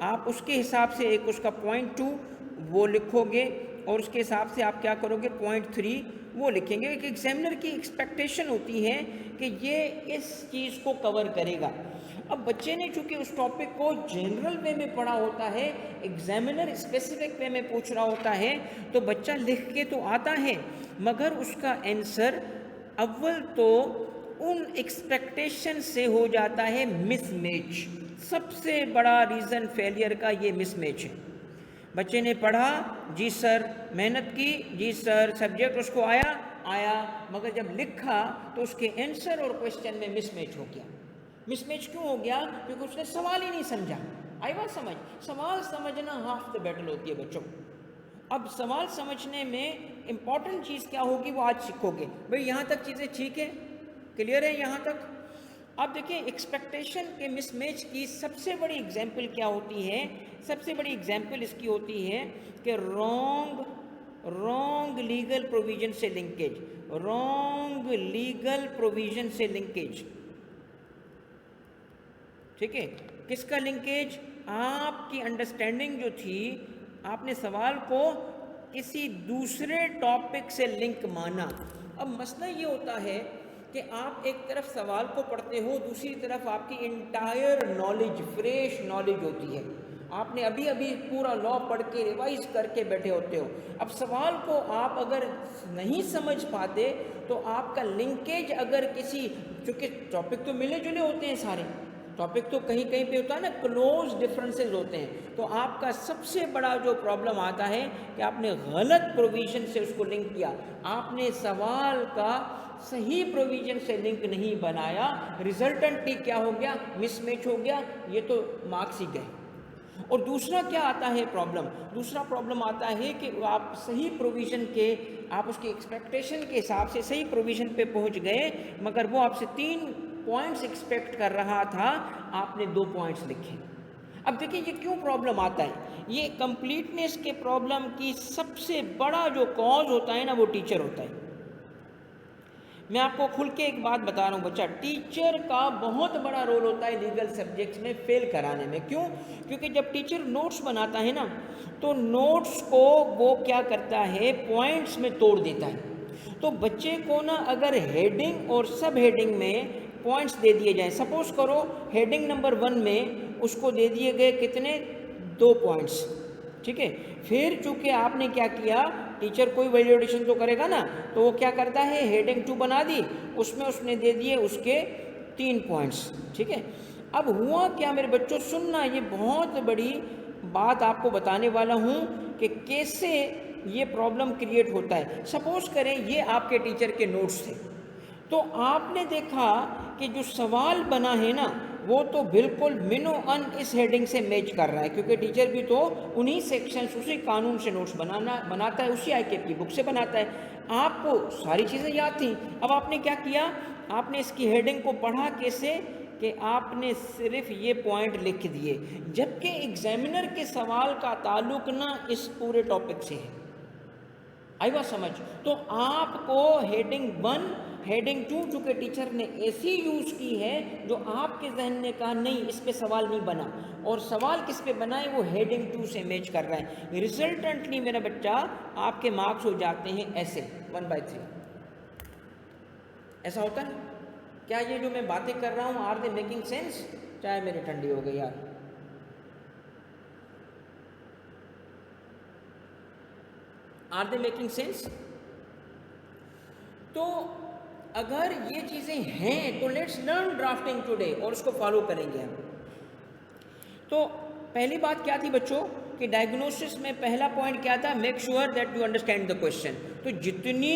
آپ اس کے حساب سے ایک اس کا پوائنٹ 2 وہ لکھو گے، اور اس کے حساب سے آپ کیا کرو گے، پوائنٹ 3 وہ لکھیں گے۔ ایک ایگزامنر کی ایکسپیکٹیشن ہوتی ہے کہ یہ اس چیز کو کور کرے گا۔ اب بچے نے چونکہ اس ٹاپک کو جنرل وے میں پڑھا ہوتا ہے، ایگزامنر اسپیسیفک وے میں پوچھ رہا ہوتا ہے، تو بچہ لکھ کے تو آتا ہے مگر اس کا آنسر اول تو ان ایکسپیکٹیشن سے ہو جاتا ہے مس میچ۔ سب سے بڑا ریزن فیلئر کا یہ مس میچ ہے۔ بچے نے پڑھا، جی سر، محنت کی، جی سر، سبجیکٹ اس کو آیا، مگر جب لکھا تو اس کے آنسر اور کویشچن میں مس میچ ہو گیا۔ مس میچ کیوں ہو گیا؟ کیونکہ اس نے سوال ہی نہیں سمجھا۔ آئی بات سمجھ؟ سوال سمجھنا ہاف دا بیٹل ہوتی ہے بچوں۔ اب سوال سمجھنے میں امپورٹنٹ چیز کیا ہوگی وہ آج سیکھو گے۔ بھئی یہاں تک چیزیں ٹھیک ہے، کلیئر ہے یہاں تک؟ اب دیکھیں ایکسپیکٹیشن کے مس میچ کی سب سے بڑی ایگزامپل کیا ہوتی ہے؟ سب سے بڑی ایگزامپل اس کی ہوتی ہے کہ رانگ لیگل پروویژن سے لنکیج، رانگ لیگل پروویژن سے لنکیج۔ ٹھیک ہے، کس کا لنکیج؟ آپ کی انڈرسٹینڈنگ جو تھی، آپ نے سوال کو کسی دوسرے ٹاپک سے لنک مانا۔ اب مسئلہ یہ ہوتا ہے کہ آپ ایک طرف سوال کو پڑھتے ہو، دوسری طرف آپ کی انٹائر نالج، فریش نالج ہوتی ہے، آپ نے ابھی پورا لا پڑھ کے ریوائز کر کے بیٹھے ہوتے ہو۔ اب سوال کو آپ اگر نہیں سمجھ پاتے تو آپ کا لنکیج اگر کسی، چونکہ ٹاپک تو ملے جلے ہوتے ہیں سارے، ٹاپک تو کہیں کہیں پہ ہوتا ہے نا کلوز ڈفرینسز ہوتے ہیں، تو آپ کا سب سے بڑا جو پرابلم آتا ہے کہ آپ نے غلط پروویژن سے اس کو لنک کیا، آپ نے سوال کا صحیح پروویژن سے لنک نہیں بنایا، ریزلٹنٹلی کیا ہو گیا؟ مس میچ ہو گیا، یہ تو مارکس ہی گئے۔ اور دوسرا کیا آتا ہے پرابلم؟ دوسرا پرابلم آتا ہے کہ آپ صحیح پروویژن کے، آپ اس کی ایکسپیکٹیشن کے حساب سے صحیح پروویژن پہ پہنچ گئے، مگر وہ آپ سے 3 پوائنٹس ایکسپیکٹ کر رہا تھا، آپ نے 2 پوائنٹس لکھے۔ اب دیکھیں یہ کیوں پرابلم آتا ہے؟ یہ کمپلیٹنس کے پرابلم کی سب سے بڑا جو کاز ہوتا ہے نا، وہ ٹیچر ہوتا ہے۔ میں آپ کو کھل کے ایک بات بتا رہا ہوں بچہ، ٹیچر کا بہت بڑا رول ہوتا ہے لیگل سبجیکٹس میں فیل کرانے میں۔ کیوں؟ کیونکہ جب ٹیچر نوٹس بناتا ہے نا، تو نوٹس کو وہ کیا کرتا ہے، پوائنٹس میں توڑ دیتا ہے۔ تو بچے کو نا اگر ہیڈنگ اور سب ہیڈنگ میں پوائنٹس دے دیے جائیں، سپوز کرو ہیڈنگ نمبر 1 میں اس کو دے دیے گئے کتنے، 2 پوائنٹس، ٹھیک ہے۔ پھر چونکہ آپ نے کیا کیا، ٹیچر کوئی ویلیڈیشن تو کرے گا نا، تو وہ کیا کرتا ہے، ہیڈنگ 2 بنا دی، اس میں اس نے دے دیے اس کے 3 پوائنٹس، ٹھیک ہے۔ اب ہوا کیا میرے بچوں، سننا، یہ بہت بڑی بات آپ کو بتانے والا ہوں کہ کیسے یہ پرابلم کریٹ ہوتا ہے۔ سپوز کریں یہ آپ کے ٹیچر کے نوٹس تھے، تو آپ نے دیکھا کہ جو سوال بنا ہے نا، وہ تو بالکل منو ان اس ہیڈنگ سے میچ کر رہا ہے، کیونکہ ٹیچر بھی تو انہی سیکشنز، اسی قانون سے نوٹس بناتا ہے، اسی آئی کے کی بک سے بناتا ہے۔ آپ کو ساری چیزیں یاد تھیں۔ اب آپ نے کیا کیا، آپ نے اس کی ہیڈنگ کو پڑھا کیسے، کہ آپ نے صرف یہ پوائنٹ لکھ دیے، جبکہ ایگزامینر کے سوال کا تعلق نہ اس پورے ٹاپک سے ہے۔ آئی بات سمجھ؟ تو آپ کو ہیڈنگ 1، ہیڈنگ 2 چونکہ ٹیچر نے ایسی یوز کی ہے جو آپ کے ذہن نے کہا نہیں اس پہ سوال نہیں بنا، اور سوال کس پہ بنا ہے، وہ ہیڈنگ 2 سے میچ کر رہا ہے۔ ریزلٹنٹلی میرا بچہ آپ کے مارکس ہو جاتے ہیں ایسے 1/3۔ ایسا ہوتا ہے کیا؟ یہ جو میں باتیں کر رہا ہوں، آر دے میکنگ سینس؟ چائے میری ٹھنڈی ہو گئی یار۔ Are they making sense? تو اگر یہ چیزیں ہیں تو لیٹس لرن ڈرافٹنگ ٹوڈے، اور اس کو فالو کریں گے ہم۔ تو پہلی بات کیا تھی بچوں کہ ڈائگنوسس میں پہلا پوائنٹ کیا تھا، make sure that you understand the question. تو جتنی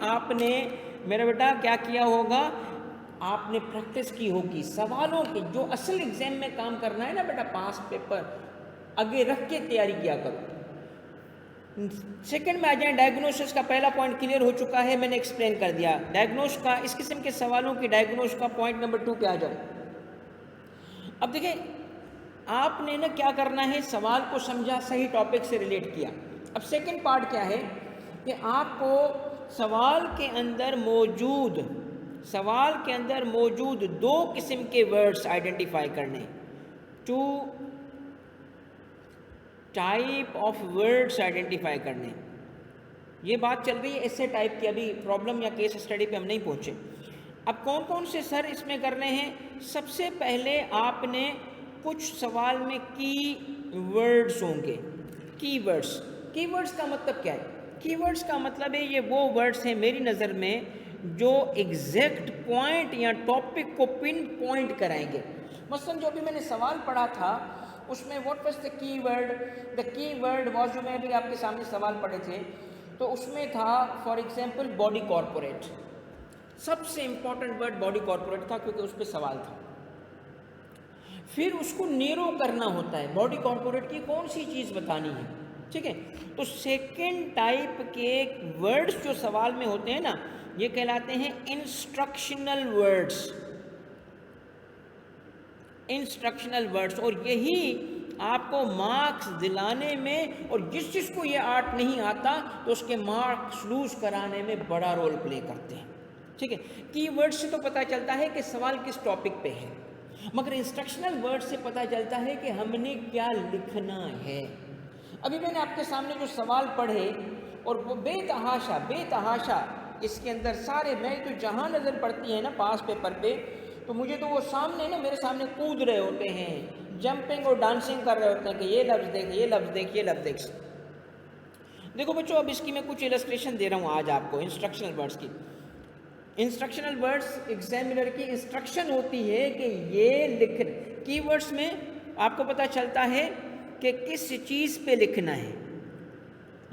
آپ نے میرا بیٹا کیا کیا ہوگا، آپ نے پریکٹس کی ہوگی سوالوں کی، جو اصل ایگزام میں کام کرنا ہے نا بیٹا، پاس پیپر آگے رکھ کے تیاری کیا کرو۔ سیکنڈ میں آ جائیں، ڈائگنوسس کا پہلا پوائنٹ کلیئر ہو چکا ہے، میں نے ایکسپلین کر دیا۔ ڈائگنوس کا، اس قسم کے سوالوں کی ڈائگنوس کا پوائنٹ نمبر 2 پہ آ جاؤ۔ اب دیکھیں آپ نے نا کیا کرنا ہے، سوال کو سمجھا، صحیح ٹاپک سے ریلیٹ کیا۔ اب سیکنڈ پارٹ کیا ہے کہ آپ کو سوال کے اندر موجود 2 قسم کے ورڈز آئیڈینٹیفائی کرنے، 2 ٹائپ آف ورڈز آئیڈینٹیفائی کرنے۔ یہ بات چل رہی ہے ایسے ٹائپ کی، ابھی پرابلم یا کیس اسٹڈی پہ ہم نہیں پہنچے۔ اب کون کون سے سر اس میں کرنے ہیں؟ سب سے پہلے آپ نے کچھ سوال میں کی ورڈز ہوں گے، کی ورڈز کا مطلب کیا ہے؟ کی ورڈز کا مطلب ہے یہ وہ ورڈز ہیں میری نظر میں جو ایگزیکٹ پوائنٹ یا ٹاپک کو پن پوائنٹ کرائیں گے۔ مثلا جو بھی میں نے سوال پڑھا تھا اس میں واٹ واز دا کی ورڈ، دا کی ورڈ واز، جو میں بھی آپ کے سامنے سوال پڑھے تھے تو اس میں تھا فار ایگزامپل باڈی کارپوریٹ، سب سے امپورٹنٹ ورڈ باڈی کارپوریٹ تھا کیونکہ اس پہ سوال تھا۔ پھر اس کو نیرو کرنا ہوتا ہے، باڈی کارپوریٹ کی کون سی چیز بتانی ہے، ٹھیک ہے۔ تو سیکنڈ ٹائپ کے ورڈز جو سوال میں ہوتے ہیں نا، یہ کہلاتے ہیں انسٹرکشنل ورڈز، اور یہی آپ کو مارکس دلانے میں، اور جس کو یہ آرٹ نہیں آتا تو اس کے مارکس لوز کرانے میں بڑا رول پلے کرتے ہیں، ٹھیک ہے۔ کی ورڈ سے تو پتہ چلتا ہے کہ سوال کس ٹاپک پہ ہے، مگر انسٹرکشنل ورڈ سے پتہ چلتا ہے کہ ہم نے کیا لکھنا ہے۔ ابھی میں نے آپ کے سامنے جو سوال پڑھے، اور وہ بے تحاشا اس کے اندر سارے، میں تو جہاں نظر پڑتی ہے نا پاس پیپر پہ، تو مجھے تو وہ سامنے نا، میرے سامنے کود رہے ہوتے ہیں، جمپنگ اور ڈانسنگ کر رہے ہوتے ہیں کہ یہ لفظ دیکھ، یہ لفظ دیکھ، یہ لفظ دیکھ۔ دیکھو بچوں، اب اس کی میں کچھ السٹریشن دے رہا ہوں آج آپ کو انسٹرکشنل ورڈز کی۔ انسٹرکشنل ورڈز ایگزامینر کی انسٹرکشن ہوتی ہے کہ یہ لکھنا، کی ورڈز میں آپ کو پتہ چلتا ہے کہ کس چیز پہ لکھنا ہے،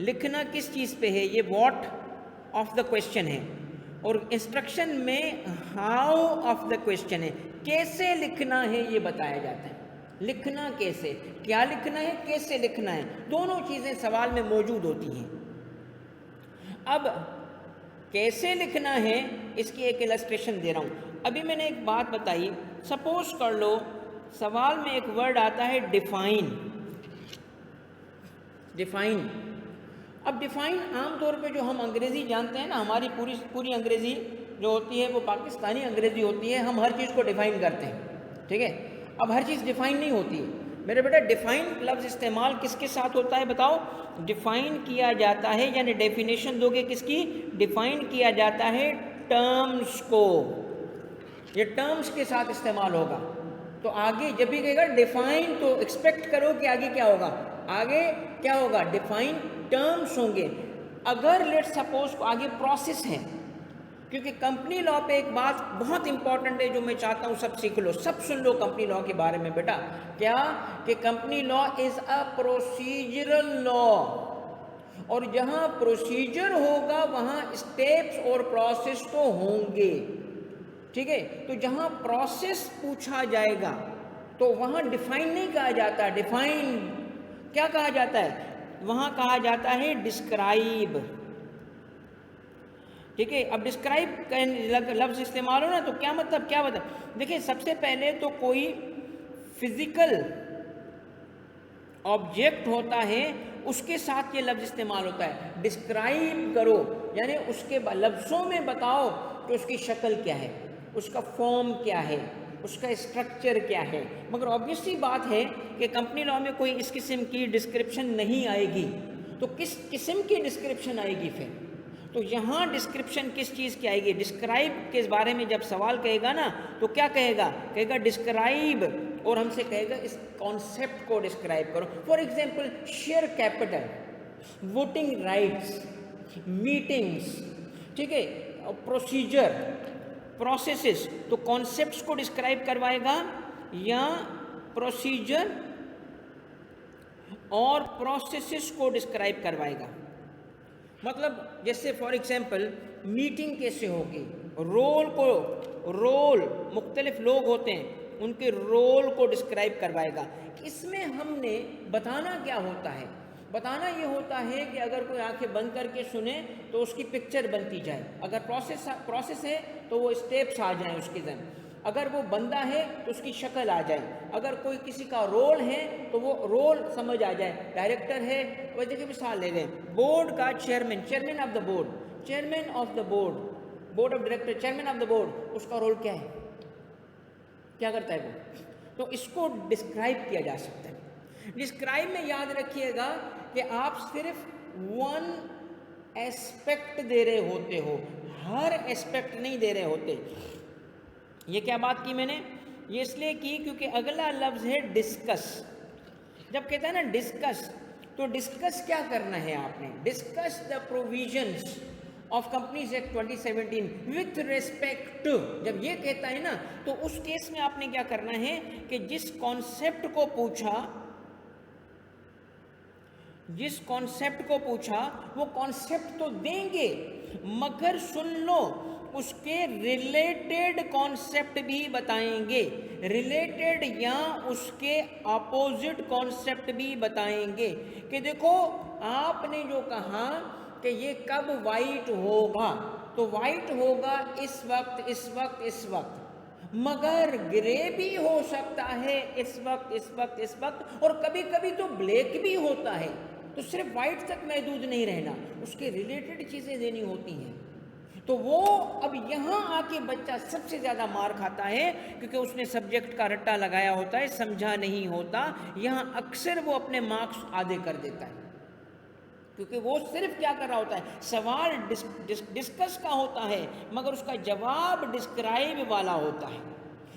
لکھنا کس چیز پہ ہے، یہ واٹ آف دا کویسچن ہے، اور انسٹرکشن میں ہاؤ آف دا کویشچن ہے، کیسے لکھنا ہے یہ بتایا جاتا ہے. لکھنا کیسے، کیا لکھنا ہے، کیسے لکھنا ہے، دونوں چیزیں سوال میں موجود ہوتی ہیں. اب کیسے لکھنا ہے اس کی ایک السٹریشن دے رہا ہوں. ابھی میں نے ایک بات بتائی، سپوز کر لو سوال میں ایک ورڈ آتا ہے ڈیفائن. ڈیفائن، اب ڈیفائن عام طور پہ جو ہم انگریزی جانتے ہیں نا، ہماری پوری انگریزی جو ہوتی ہے وہ پاکستانی انگریزی ہوتی ہے، ہم ہر چیز کو ڈیفائن کرتے ہیں. ٹھیک ہے، اب ہر چیز ڈیفائن نہیں ہوتی ہے میرے بیٹا. ڈیفائن لفظ استعمال کس کے ساتھ ہوتا ہے بتاؤ؟ ڈیفائن کیا جاتا ہے، یعنی ڈیفینیشن دو گے کس کی؟ ڈیفائن کیا جاتا ہے ٹرمز کو. یہ ٹرمز کے ساتھ استعمال ہوگا. تو آگے جب بھی کہے گا ڈیفائن تو ایکسپیکٹ کرو کہ آگے کیا ہوگا، آگے کیا ہوگا؟ ڈیفائن ٹرمز ہوں گے. اگر لیٹ سپوز آگے پروسیس ہے، کیونکہ کمپنی لا پہ ایک بات بہت امپورٹنٹ ہے جو میں چاہتا ہوں سب سیکھ لو، سب سن لو کمپنی لا کے بارے میں بیٹا. کیا کہ company law is a procedural لا، اور جہاں پروسیجر ہوگا وہاں اسٹیپس اور پروسیس تو ہوں گے. ٹھیک ہے، تو جہاں پروسیس پوچھا جائے گا تو وہاں ڈیفائن نہیں کہا جاتا. ڈیفائن کیا کہا جاتا ہے؟ وہاں کہا جاتا ہے ڈسکرائب. ٹھیک ہے، اب ڈسکرائب کا لفظ استعمال ہو نا تو کیا مطلب، کیا مطلب؟ دیکھیں سب سے پہلے تو کوئی فزیکل آبجیکٹ ہوتا ہے اس کے ساتھ یہ لفظ استعمال ہوتا ہے. ڈسکرائب کرو یعنی اس کے لفظوں میں بتاؤ کہ اس کی شکل کیا ہے، اس کا فارم کیا ہے، اس کا اسٹرکچر کیا ہے. مگر آبویسلی بات ہے کہ کمپنی لا میں کوئی اس قسم کی ڈسکرپشن نہیں آئے گی. تو کس قسم کی ڈسکرپشن آئے گی پھر؟ تو یہاں ڈسکرپشن کس چیز کی آئے گی؟ ڈسکرائب کے بارے میں جب سوال کہے گا نا تو کیا کہے گا؟ کہے گا ڈسکرائب، اور ہم سے کہے گا اس کانسیپٹ کو ڈسکرائب کرو. For example share capital, voting rights, meetings, ٹھیک ہے، پروسیجر، پروسیسز. تو کانسیپٹس کو ڈسکرائب کروائے گا یا پروسیجر اور پروسیسز کو ڈسکرائب کروائے گا؟ مطلب جیسے فار ایگزامپل میٹنگ کیسے ہوگی، رول مختلف لوگ ہوتے ہیں ان کے رول کو ڈسکرائب کروائے گا. اس میں ہم نے بتانا کیا ہوتا ہے؟ بتانا یہ ہوتا ہے کہ اگر کوئی آنکھیں بند کر کے سنے تو اس کی پکچر بنتی جائے. اگر پروسیس ہے تو وہ اسٹیپس آ جائیں اس کے ذہن. اگر وہ بندہ ہے تو اس کی شکل آ جائے. اگر کوئی کسی کا رول ہے تو وہ رول سمجھ آ جائے. ڈائریکٹر ہے، وہ دیکھیں مثال لے لیں، بورڈ کا chairman of the board, chairman of the board, board of director, chairman of the board, اس کا رول کیا ہے، کیا کرتا ہے وہ؟ تو اس کو ڈسکرائب کیا جا سکتا ہے. ڈسکرائب میں یاد رکھیے گا کہ آپ صرف ون ایسپیکٹ دے رہے ہوتے ہو، ہر ایسپیکٹ نہیں دے رہے ہوتے. یہ کیا بات کی میں نے؟ یہ اس لیے کی کیونکہ اگلا لفظ ہے ڈسکس. جب کہتا ہے نا ڈسکس، تو ڈسکس کیا کرنا ہے آپ نے؟ Discuss the provisions of companies act 2017 with respect. جب یہ کہتا ہے نا تو اس کیس میں آپ نے کیا کرنا ہے کہ جس کانسیپٹ کو پوچھا وہ کانسیپٹ تو دیں گے، مگر سن لو اس کے ریلیٹڈ کانسیپٹ بھی بتائیں گے، ریلیٹڈ یا اس کے اپوزٹ کانسیپٹ بھی بتائیں گے. کہ دیکھو آپ نے جو کہا کہ یہ کب وائٹ ہوگا، تو وائٹ ہوگا اس وقت، مگر گرے بھی ہو سکتا ہے اس وقت، اور کبھی کبھی تو بلیک بھی ہوتا ہے. تو صرف وائٹ تک محدود نہیں رہنا، اس کے ریلیٹڈ چیزیں دینی ہوتی ہیں. تو وہ اب یہاں آ کے بچہ سب سے زیادہ مار کھاتا ہے کیونکہ اس نے سبجیکٹ کا رٹا لگایا ہوتا ہے، سمجھا نہیں ہوتا. یہاں اکثر وہ اپنے مارکس آدھے کر دیتا ہے کیونکہ وہ صرف کیا کر رہا ہوتا ہے، سوال ڈسکس کا ہوتا ہے مگر اس کا جواب ڈسکرائب والا ہوتا ہے.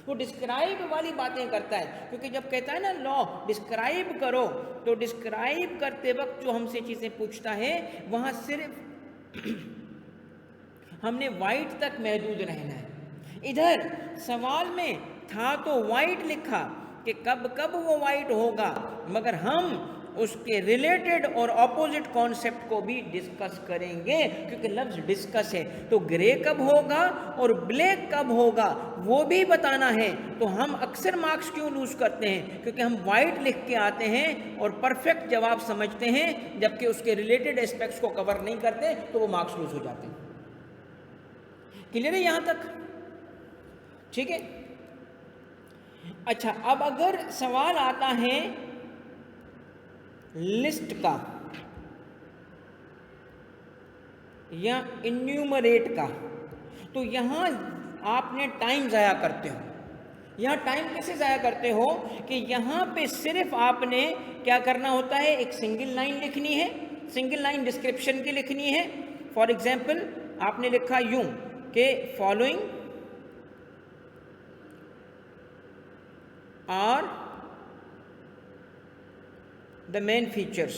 وہ ڈسکرائب والی باتیں کرتا ہے کیونکہ جب کہتا ہے نا لا ڈسکرائب کرو، تو ڈسکرائب کرتے وقت جو ہم سے چیزیں پوچھتا ہے وہاں صرف ہم نے وائٹ تک محدود رہنا ہے. ادھر سوال میں تھا تو وائٹ لکھا کہ کب وہ وائٹ ہوگا، مگر ہم اس کے ریلیٹڈ اور اپوزٹ کانسیپٹ کو بھی ڈسکس کریں گے، کیونکہ لفظ ڈسکس ہے تو گرے کب ہوگا اور بلیک کب ہوگا وہ بھی بتانا ہے۔ تو ہم اکثر مارکس کیوں لوز کرتے ہیں؟ کیونکہ ہم وائٹ لکھ کے آتے ہیں اور پرفیکٹ جواب سمجھتے ہیں، جبکہ اس کے ریلیٹڈ اسپیکٹس کو کور نہیں کرتے تو وہ مارکس لوز ہو جاتے ہیں۔ کلیئر ہے یہاں تک؟ ٹھیک ہے۔ اچھا، اب اگر سوال آتا ہے لسٹ کا یا انیومریٹ کا، تو یہاں آپ نے ٹائم ضائع کرتے ہو۔ یہاں ٹائم کیسے ضائع کرتے ہو کہ یہاں پہ صرف آپ نے کیا کرنا ہوتا ہے، ایک سنگل لائن لکھنی ہے، سنگل لائن ڈسکرپشن کی لکھنی ہے۔ فار ایگزامپل آپ نے لکھا یوں کہ following are the main features,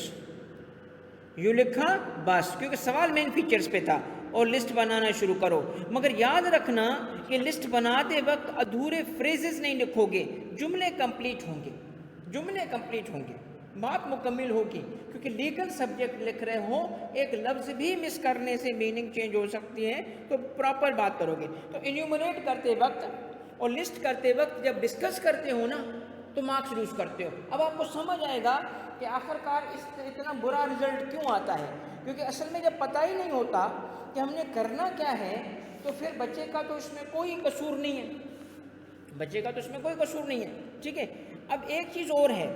یوں لکھا بس، کیونکہ سوال مین فیچرز پہ تھا، اور لسٹ بنانا شروع کرو۔ مگر یاد رکھنا کہ لسٹ بناتے وقت ادھورے فریزز نہیں لکھو گے، جملے کمپلیٹ ہوں گے، جملے کمپلیٹ ہوں گے، بات مکمل ہوگی، کیونکہ لیگل سبجیکٹ لکھ رہے ہو، ایک لفظ بھی مس کرنے سے میننگ چینج ہو سکتی ہے، تو پراپر بات کرو گے۔ تو انیومریٹ کرتے وقت اور لسٹ کرتے وقت جب ڈسکس کرتے ہو نا تو مارکس لوز کرتے ہو۔ اب آپ کو سمجھ آئے گا کہ آخر کار اس اتنا برا رزلٹ کیوں آتا ہے، کیونکہ اصل میں جب پتہ ہی نہیں ہوتا کہ ہم نے کرنا کیا ہے تو پھر بچے کا تو اس میں کوئی قصور نہیں ہے، بچے کا تو اس میں کوئی قصور نہیں ہے۔ ٹھیک ہے۔ اب ایک چیز اور ہے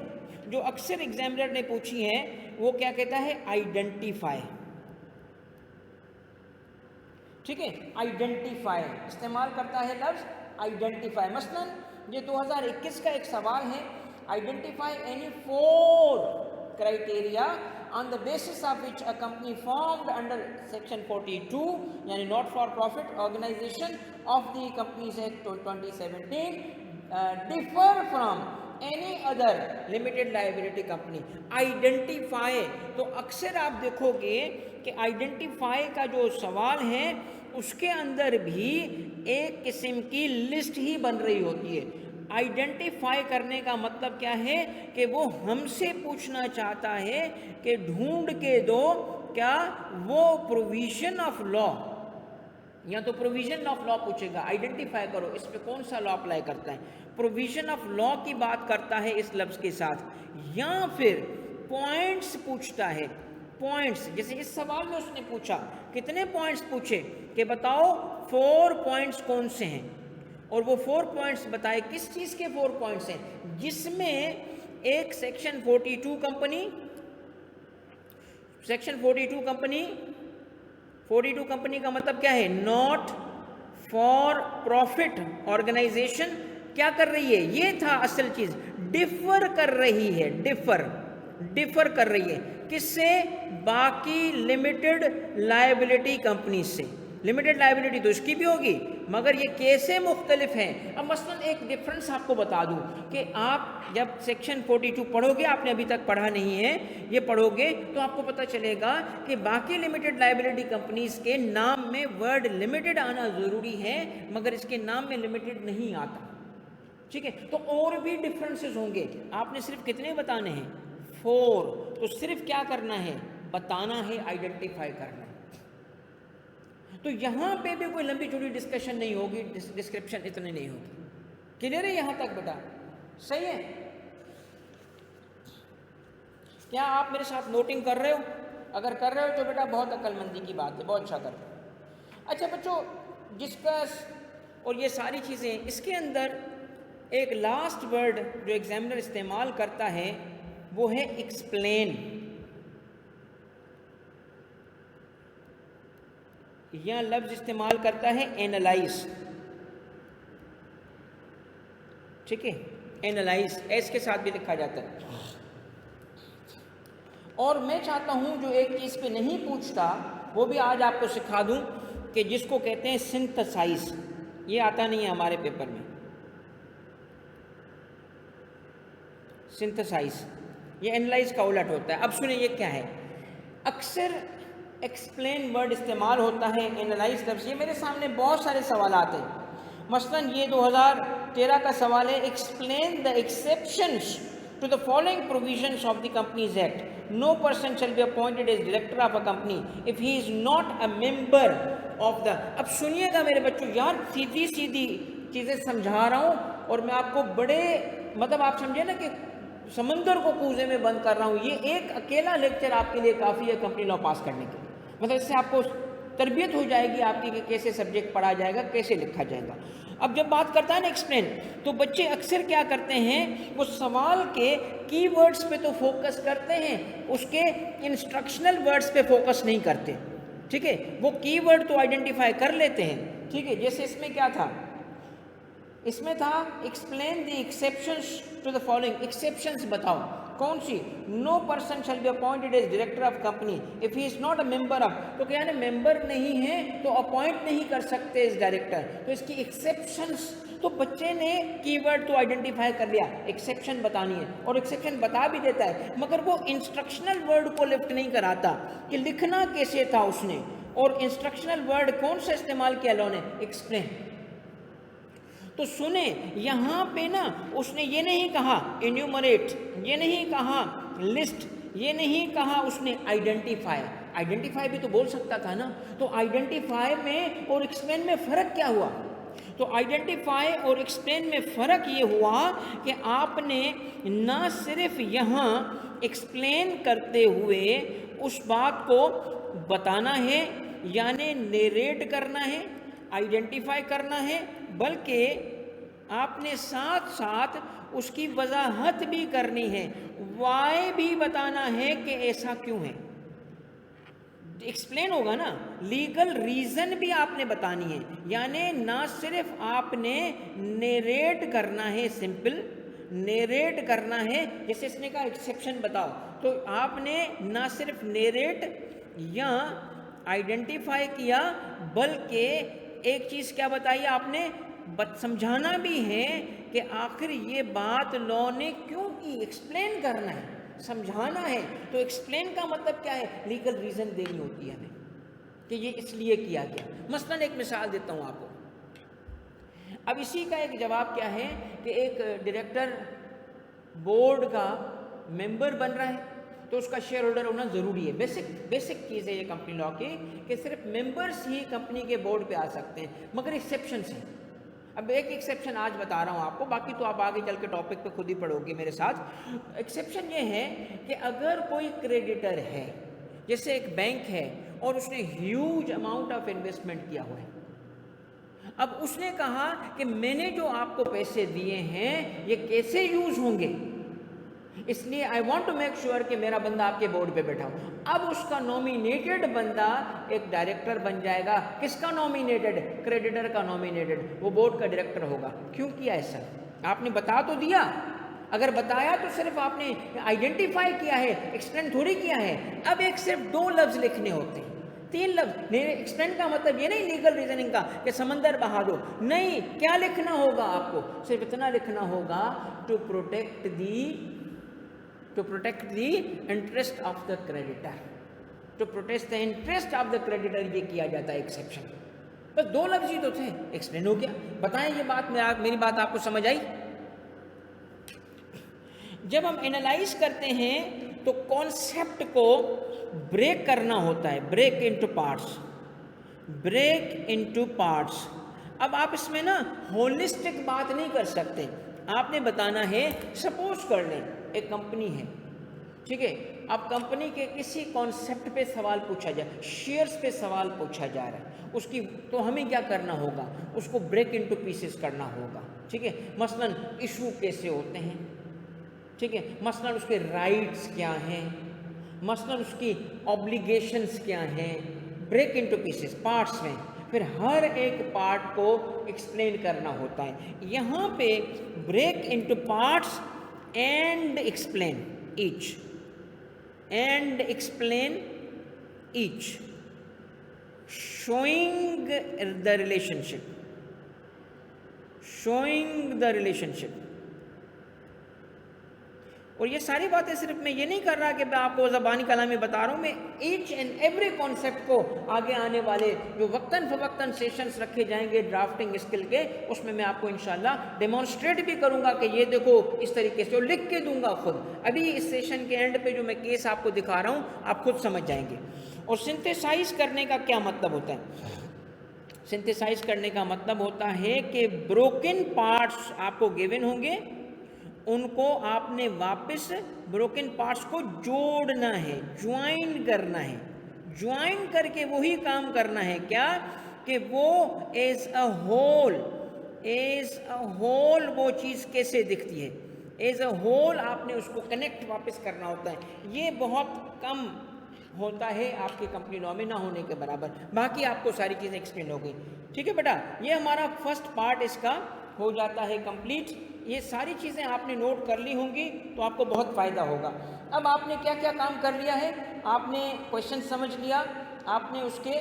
جو اکثر ایگزامینر نے پوچھی ہے، وہ کیا کہتا ہے، آئیڈینٹیفائی۔ ٹھیک ہے، آئیڈینٹیفائی استعمال کرتا ہے لفظ آئیڈینٹیفائی۔ مثلا یہ 2021 کا ایک سوال ہے، identify any 4 criteria on the basis of which a company formed under section 42 یعنی not for profit organization of the Companies Act 2017 differ from any other limited liability company۔ Identify, تو اکثر آپ دیکھو گے کہ آئیڈینٹیفائی کا جو سوال ہے اس کے اندر بھی ایک قسم کی لسٹ ہی بن رہی ہوتی ہے۔ آئیڈینٹیفائی کرنے کا مطلب کیا ہے کہ وہ ہم سے پوچھنا چاہتا ہے کہ ڈھونڈ کے دو کیا وہ پروویژن آف لا، یا تو پروویژن آف لا پوچھے گا، آئیڈینٹیفائی کرو اس پہ کون سا لا اپلائی کرتا ہے، پروویژن آف لا کی بات کرتا ہے اس لفظ کے ساتھ، یا پھر پوائنٹس پوچھتا ہے، پوائنٹس۔ جیسے اس سوال میں اس نے پوچھا، کتنے پوائنٹس پوچھے کہ بتاؤ 4 پوائنٹس کون سے ہیں، اور وہ 4 پوائنٹس بتائے کس چیز کے 4 پوائنٹس ہیں، جس میں ایک section 42 company, section 42 company, 42 company کا مطلب کیا ہے، ناٹ فار پروفٹ آرگنائزیشن کیا کر رہی ہے، یہ تھا اصل چیز، ڈفر کر رہی ہے، ڈفر کر رہی ہے کس سے، باقی لمیٹڈ لائبلٹی کمپنیز سے۔ لمیٹڈ لائبلٹی تو اس کی بھی ہوگی مگر یہ کیسے مختلف ہیں۔ اب مثلا ایک ڈفرنس آپ کو بتا دوں کہ آپ جب سیکشن 42 پڑھو گے، آپ نے ابھی تک پڑھا نہیں ہے، یہ پڑھو گے تو آپ کو پتہ چلے گا کہ باقی لمیٹڈ لائبلٹی کمپنیز کے نام میں ورڈ لمیٹڈ آنا ضروری ہے مگر اس کے نام میں لمیٹڈ نہیں آتا۔ ٹھیک ہے، تو اور بھی ڈفرنسز ہوں گے، آپ نے صرف کتنے بتانے ہیں، 4، تو صرف کیا کرنا ہے، بتانا ہے، آئیڈینٹیفائی کرنا ہے۔ تو یہاں پہ بھی کوئی لمبی چوڑی ڈسکشن نہیں ہوگی، ڈسکرپشن اتنے نہیں ہوگی۔ کلیئر ہے یہاں تک بیٹا؟ صحیح ہے؟ کیا آپ میرے ساتھ نوٹنگ کر رہے ہو؟ اگر کر رہے ہو تو بیٹا بہت عقل مندی کی بات ہے، بہت اچھا کر رہے ہو۔ اچھا بچوں، ڈسکس اور یہ ساری چیزیں، اس کے اندر ایک لاسٹ ورڈ جو ایگزامینر استعمال کرتا ہے وہ ہے ایکسپلین، یا لفظ استعمال کرتا ہے اینالائز۔ ٹھیک ہے، اینالائز ایس کے ساتھ بھی لکھا جاتا ہے۔ اور میں چاہتا ہوں جو ایک چیز پہ نہیں پوچھتا وہ بھی آج آپ کو سکھا دوں، کہ جس کو کہتے ہیں سنتھسائز، یہ آتا نہیں ہے ہمارے پیپر میں، سنتھسائز، یہ اینالائز کا الٹ ہوتا ہے۔ اب سنیں یہ کیا ہے، اکثر ایکسپلین ورڈ استعمال ہوتا ہے، اینالائز لفظ، یہ میرے سامنے بہت سارے سوالات ہیں۔ مثلا یہ 2013 کا سوال ہے، explain the exceptions to the following provisions of the Companies Act. No person shall be appointed as director of a company if he is not a member of the. اب سنیے گا میرے بچوں، یار سیدھی سیدھی چیزیں سمجھا رہا ہوں اور میں آپ کو بڑے مطلب آپ سمجھے نا کہ سمندر کو کوزے میں بند کر رہا ہوں. یہ ایک اکیلا لیکچر آپ کے لیے کافی ہے کمپنی لا پاس کرنے کے لیے. مطلب اس سے آپ کو تربیت ہو جائے گی آپ کی کہ کیسے سبجیکٹ پڑھا جائے گا، کیسے لکھا جائے گا. اب جب بات کرتا ہے نا ایکسپلین، تو بچے اکثر کیا کرتے ہیں، وہ سوال کے کی ورڈز پہ تو فوکس کرتے ہیں، اس کے انسٹرکشنل ورڈز پہ فوکس نہیں کرتے. ٹھیک ہے، وہ کی ورڈ تو آئیڈینٹیفائی کر لیتے ہیں. ٹھیک ہے، جیسے اس میں کیا تھا، اس میں تھا explain the exceptions to the following. Exceptions بتاؤ کون سی. No person shall be appointed as director of company if he is not a member of. تو کیا ہے، ممبر نہیں ہے تو اپوائنٹ نہیں کر سکتے ایز ڈائریکٹر. تو اس کی ایکسیپشنز، تو بچے نے کی ورڈ تو آئیڈینٹیفائی کر لیا، ایکسیپشن بتانی ہے اور ایکسیپشن بتا بھی دیتا ہے، مگر وہ انسٹرکشنل ورڈ کو لفٹ نہیں کراتا کہ لکھنا کیسے تھا اس نے. اور انسٹرکشنل ورڈ کون سا استعمال کیا لو نے، ایکسپلین. تو سنیں یہاں پہ نا اس نے یہ نہیں کہا انیومریٹ، یہ نہیں کہا لسٹ، یہ نہیں کہا اس نے آئیڈینٹیفائی. آئیڈینٹیفائی بھی تو بول سکتا تھا نا. تو آئیڈینٹیفائی میں اور ایکسپلین میں فرق کیا ہوا؟ تو آئیڈینٹیفائی اور ایکسپلین میں فرق یہ ہوا کہ آپ نے نہ صرف یہاں ایکسپلین کرتے ہوئے اس بات کو بتانا ہے، یعنی نیریٹ کرنا ہے، آئیڈینٹیفائی کرنا ہے، بلکہ آپ نے ساتھ ساتھ اس کی وضاحت بھی کرنی ہے، وائی بھی بتانا ہے کہ ایسا کیوں ہے. ایکسپلین ہوگا نا، لیگل ریزن بھی آپ نے بتانی ہے. یعنی نہ صرف آپ نے نیریٹ کرنا ہے، سمپل نیریٹ کرنا ہے، جیسے اس نے کہا ایکسیپشن بتاؤ، تو آپ نے نہ صرف نیریٹ یا آئیڈینٹیفائی کیا بلکہ ایک چیز کیا بتائی آپ نے، سمجھانا بھی ہے کہ آخر یہ بات لا نے کیوں کی. ایکسپلین کرنا ہے، سمجھانا ہے. تو ایکسپلین کا مطلب کیا ہے، لیگل ریزن دینی ہوتی ہے ہمیں کہ یہ اس لیے کیا گیا. مثلا ایک مثال دیتا ہوں آپ کو. اب اسی کا ایک جواب کیا ہے کہ ایک ڈائریکٹر بورڈ کا ممبر بن رہا ہے تو اس کا شیئر ہولڈر ہونا ضروری ہے. بیسک چیز ہے یہ کمپنی لا کی کہ صرف ممبرس ہی کمپنی کے بورڈ پہ آ سکتے ہیں، مگر ایکسیپشنس ہیں. اب ایک ایکسیپشن آج بتا رہا ہوں آپ کو، باقی تو آپ آگے چل کے ٹاپک پہ خود ہی پڑھو گے میرے ساتھ. ایکسیپشن یہ ہے کہ اگر کوئی کریڈیٹر ہے، جیسے ایک بینک ہے اور اس نے ہیوج اماؤنٹ آف انویسٹمنٹ کیا ہوا ہے، اب اس نے کہا کہ میں نے جو آپ کو پیسے دیے ہیں یہ کیسے یوز ہوں گے، اس لیے I want to make sure کہ میرا بندہ آپ کے بورڈ پہ بیٹھا ہو. اب اس کا نومینیٹڈ بندہ ایک ڈائریکٹر بن جائے گا. کس کا نومینیٹڈ؟ کریڈیٹر کا نومینیٹڈ. وہ بورڈ کا ڈائریکٹر ہوگا. کیوں کیا ایسا؟ آپ نے بتا تو دیا، اگر بتایا تو صرف آپ نے آئیڈینٹیفائی کیا ہے، ایکسپلین تھوڑی کیا ہے. اب ایک صرف 2 لفظ لکھنے ہوتے ہیں، 3 لفظ. ایکسپلین کا مطلب یہ نہیں لیگل ریزننگ کا کہ سمندر بہا دو، نہیں. کیا لکھنا ہوگا آپ کو؟ صرف اتنا لکھنا ہوگا to protect the interest of the creditor. To protect the interest of the creditor یہ کیا جاتا ہے ایکسیپشن. بس 2 لفظ ہی تو تھے، ایکسپلین ہو گیا. بتائیں یہ بات میری بات آپ کو سمجھ آئی؟ جب ہم انالائز کرتے ہیں تو کانسیپٹ کو بریک کرنا ہوتا ہے، بریک انٹو پارٹس. اب آپ اس میں نا ہولسٹک بات نہیں کر سکتے. آپ نے بتانا ہے، سپوز کر لیں ایک کمپنی ہے، ٹھیک ہے. اب کمپنی کے کسی کانسیپٹ پہ سوال پوچھا جائے، شیئرز پہ سوال پوچھا جا رہا ہے اس کی، تو ہمیں کیا کرنا ہوگا؟ اس کو بریک انٹو پیسز کرنا ہوگا. ٹھیک ہے. مثلا ایشو کیسے ہوتے ہیں، ٹھیک ہے. مثلا اس کے رائٹس کیا ہیں، مثلا اس کی آبلیگیشنز کیا ہیں. بریک انٹو پیسز، پارٹس میں. پھر ہر ایک پارٹ کو ایکسپلین کرنا ہوتا ہے. یہاں پہ break into parts and explain each showing the relationship. اور یہ ساری باتیں صرف میں یہ نہیں کر رہا کہ میں آپ کو زبانی کلامی بتا رہا ہوں، میں ایچ اینڈ ایوری کانسیپٹ کو آگے آنے والے جو وقتاً فوقتاً سیشنز رکھے جائیں گے ڈرافٹنگ اسکل کے، اس میں آپ کو انشاءاللہ ڈیمونسٹریٹ بھی کروں گا کہ یہ دیکھو اس طریقے سے، اور لکھ کے دوں گا خود۔ ابھی اس سیشن کے اینڈ پہ جو میں کیس آپ کو دکھا رہا ہوں آپ خود سمجھ جائیں گے۔ اور سنتھیسائز کرنے کا کیا مطلب ہوتا ہے؟ سنتھیسائز کرنے کا مطلب ہوتا ہے کہ بروکن پارٹس آپ کو گیون ہوں گے، ان کو آپ نے واپس بروکن پارٹس کو جوڑنا ہے، جوائن کرنا ہے، جوائن کر کے وہی کام کرنا ہے کیا کہ وہ ایز اے ہول وہ چیز کیسے دکھتی ہے، ایز اے ہول آپ نے اس کو کنیکٹ واپس کرنا ہوتا ہے۔ یہ بہت کم ہوتا ہے آپ کی کمپنی لا میں، نہ ہونے کے برابر۔ باقی آپ کو ساری چیزیں ایکسپلین ہو گئی، ٹھیک ہے بیٹا؟ یہ ہمارا فرسٹ پارٹ اس کا ہو جاتا ہے کمپلیٹ۔ یہ ساری چیزیں آپ نے نوٹ کر لی ہوں گی تو آپ کو بہت فائدہ ہوگا۔ اب آپ نے کیا کیا کام کر لیا ہے؟ آپ نے کویشچن سمجھ لیا، آپ نے اس کے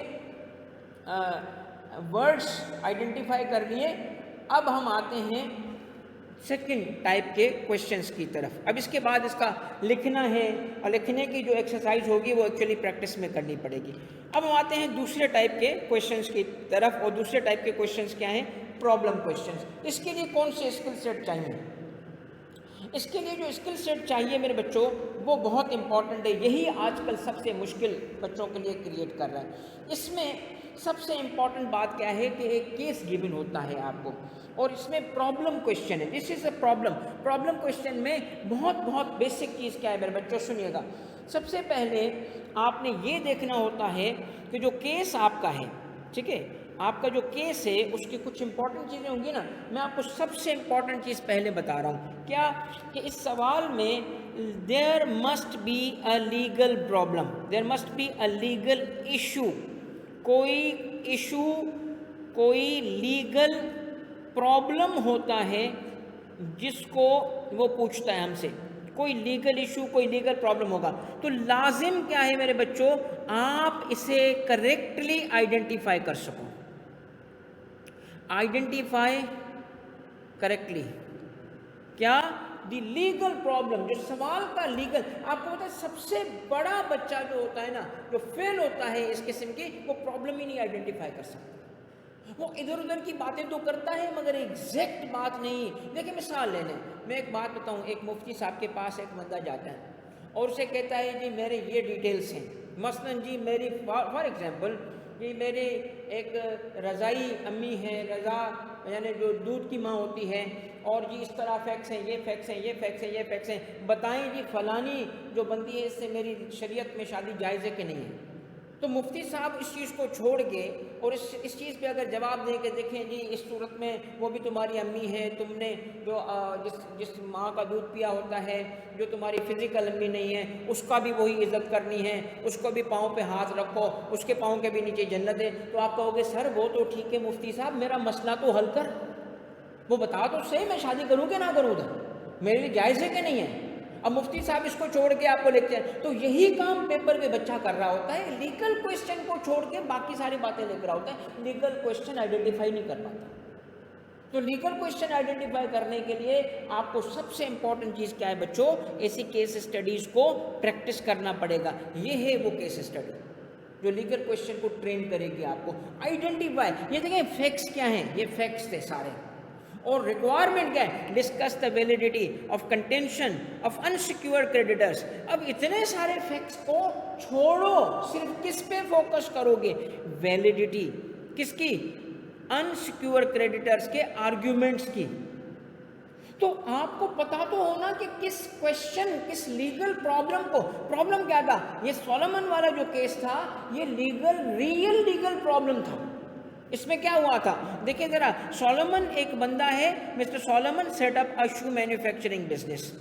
ورڈز آئیڈینٹیفائی کر لیے۔ اب ہم آتے ہیں سیکنڈ ٹائپ کے کویشچنس کی طرف۔ اب اس کے بعد اس کا لکھنا ہے، اور لکھنے کی جو ایکسرسائز ہوگی وہ ایکچولی پریکٹس میں کرنی پڑے گی۔ اب ہم آتے ہیں دوسرے ٹائپ کے کویشچنس کی طرف، اور دوسرے ٹائپ کے کویشچنس کیا ہیں؟ Problem questions. اس کے لیے کون سے اسکل سیٹ چاہیے؟ اس کے لیے جو اسکل سیٹ چاہیے میرے بچوں وہ بہت امپورٹنٹ ہے، یہی آج کل سب سے مشکل بچوں کے لیے کریٹ کر رہا ہے۔ اس میں سب سے امپورٹنٹ بات کیا ہے کہ ایک کیس گیون ہوتا ہے آپ کو، اور اس میں پرابلم کویشچن ہے۔ دس از اے پرابلم کویشچن میں بہت بیسک چیز کیا ہے میرے بچوں؟ سنیے گا۔ سب سے پہلے آپ نے یہ دیکھنا ہوتا ہے کہ جو کیس آپ کا ہے، ٹھیک ہے، آپ کا جو کیس ہے اس کی کچھ امپورٹنٹ چیزیں ہوں گی نا۔ میں آپ کو سب سے امپورٹنٹ چیز پہلے بتا رہا ہوں کیا کہ اس سوال میں there must be a legal problem, there must be a legal issue. کوئی ایشو، کوئی لیگل پرابلم ہوتا ہے جس کو وہ پوچھتا ہے ہم سے، کوئی لیگل ایشو، کوئی لیگل پرابلم ہوگا تو لازم کیا ہے میرے بچوں؟ آپ اسے کریکٹلی آئیڈینٹیفائی کر سکو، آئیڈینٹیفائی کریکٹلی کیا دی لیگل پرابلم، جو سوال کا لیگل۔ آپ کو پتا ہے سب سے بڑا بچہ جو ہوتا ہے نا، جو فیل ہوتا ہے اس قسم کی، وہ پرابلم ہی نہیں آئیڈینٹیفائی کر سکتا۔ وہ ادھر ادھر کی باتیں تو کرتا ہے مگر ایگزیکٹ بات نہیں۔ دیکھیں مثال لے لیں، میں ایک بات بتاؤں، ایک مفتی صاحب کے پاس ایک بندہ جاتا ہے اور اسے کہتا ہے جی میرے یہ ڈیٹیلز ہیں، مثلاً جی میری فار ایگزامپل جی میری ایک رضائی امی ہے، رضا یعنی جو دودھ کی ماں ہوتی ہے، اور جی اس طرح فیکٹس ہیں، یہ فیکٹس ہیں، یہ فیکٹس ہیں، یہ فیکٹس ہیں، بتائیں جی فلانی جو بندی ہے اس سے میری شریعت میں شادی جائز ہے کہ نہیں ہے؟ تو مفتی صاحب اس چیز کو چھوڑ کے اور اس چیز پہ اگر جواب دیں کہ دیکھیں جی اس صورت میں وہ بھی تمہاری امی ہے، تم نے جو جس ماں کا دودھ پیا ہوتا ہے، جو تمہاری فزیکل امی نہیں ہے، اس کا بھی وہی عزت کرنی ہے، اس کو بھی پاؤں پہ ہاتھ رکھو، اس کے پاؤں کے بھی نیچے جنت ہے۔ تو آپ کہو گے سر وہ تو ٹھیک ہے مفتی صاحب، میرا مسئلہ تو حل کر، وہ بتا تو صحیح میں شادی کروں کہ نہ کروں، ادھر میرے لیے جائز ہے کہ نہیں ہے؟ اب مفتی صاحب اس کو چھوڑ کے آپ کو لکھتے ہیں، تو یہی کام پیپر پہ بچہ کر رہا ہوتا ہے، لیگل کویشچن کو چھوڑ کے باقی ساری باتیں لکھ رہا ہوتا ہے، لیگل کویشچن آئیڈینٹیفائی نہیں کر پاتا۔ تو لیگل کویشچن آئیڈینٹیفائی کرنے کے لیے آپ کو سب سے امپورٹنٹ چیز کیا ہے بچوں؟ ایسی کیس اسٹڈیز کو پریکٹس کرنا پڑے گا۔ یہ ہے وہ کیس اسٹڈی جو لیگل کویشچن کو ٹرین کرے گی آپ کو آئیڈینٹیفائی۔ یہ دیکھیں فیکٹس کیا ہیں، یہ فیکٹس تھے سارے، اور ریکوائرمنٹ کیا ہے؟ Discuss the validity of contention of unsecured creditors. اب اتنے سارے فیکٹس کو چھوڑو، صرف کس پہ فوکس کرو گے؟ ویلیڈیٹی کس کی؟ انسیکیورڈ کریڈیٹرس کے آرگیومنٹس کی۔ تو آپ کو پتا تو ہونا کہ کس کویشچن، کس لیگل پرابلم کو، پرابلم کیا تھا؟ یہ سولومن والا جو کیس تھا یہ ریئل لیگل پرابلم تھا۔ اس میں کیا ہوا تھا دیکھیں ذرا، سولومن ایک بندہ ہے، mister Solomon set up a shoe manufacturing business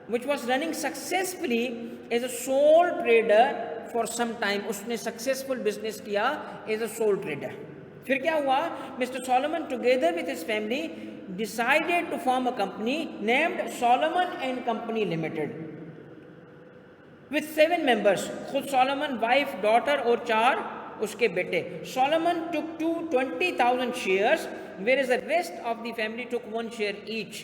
which was running successfully as a sole trader for some time۔ اس نے سکسیسفل بزنس کیا ایز اے سول ٹریڈر۔ پھر کیا ہوا؟ Mister Solomon together with his family decided to form a company named Solomon and Company Limited with 7 members۔ خود Solomon, wife, daughter اور 4 اس کے بیٹے۔ Solomon took 20,000 shares whereas the rest of the family took 1 share each۔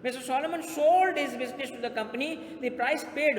Mr. Solomon sold his business to the company. The price paid,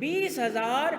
20,000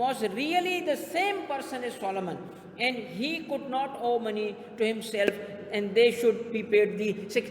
was really the same person as Solomon, and he could not owe money to himself and they should be paid the 6.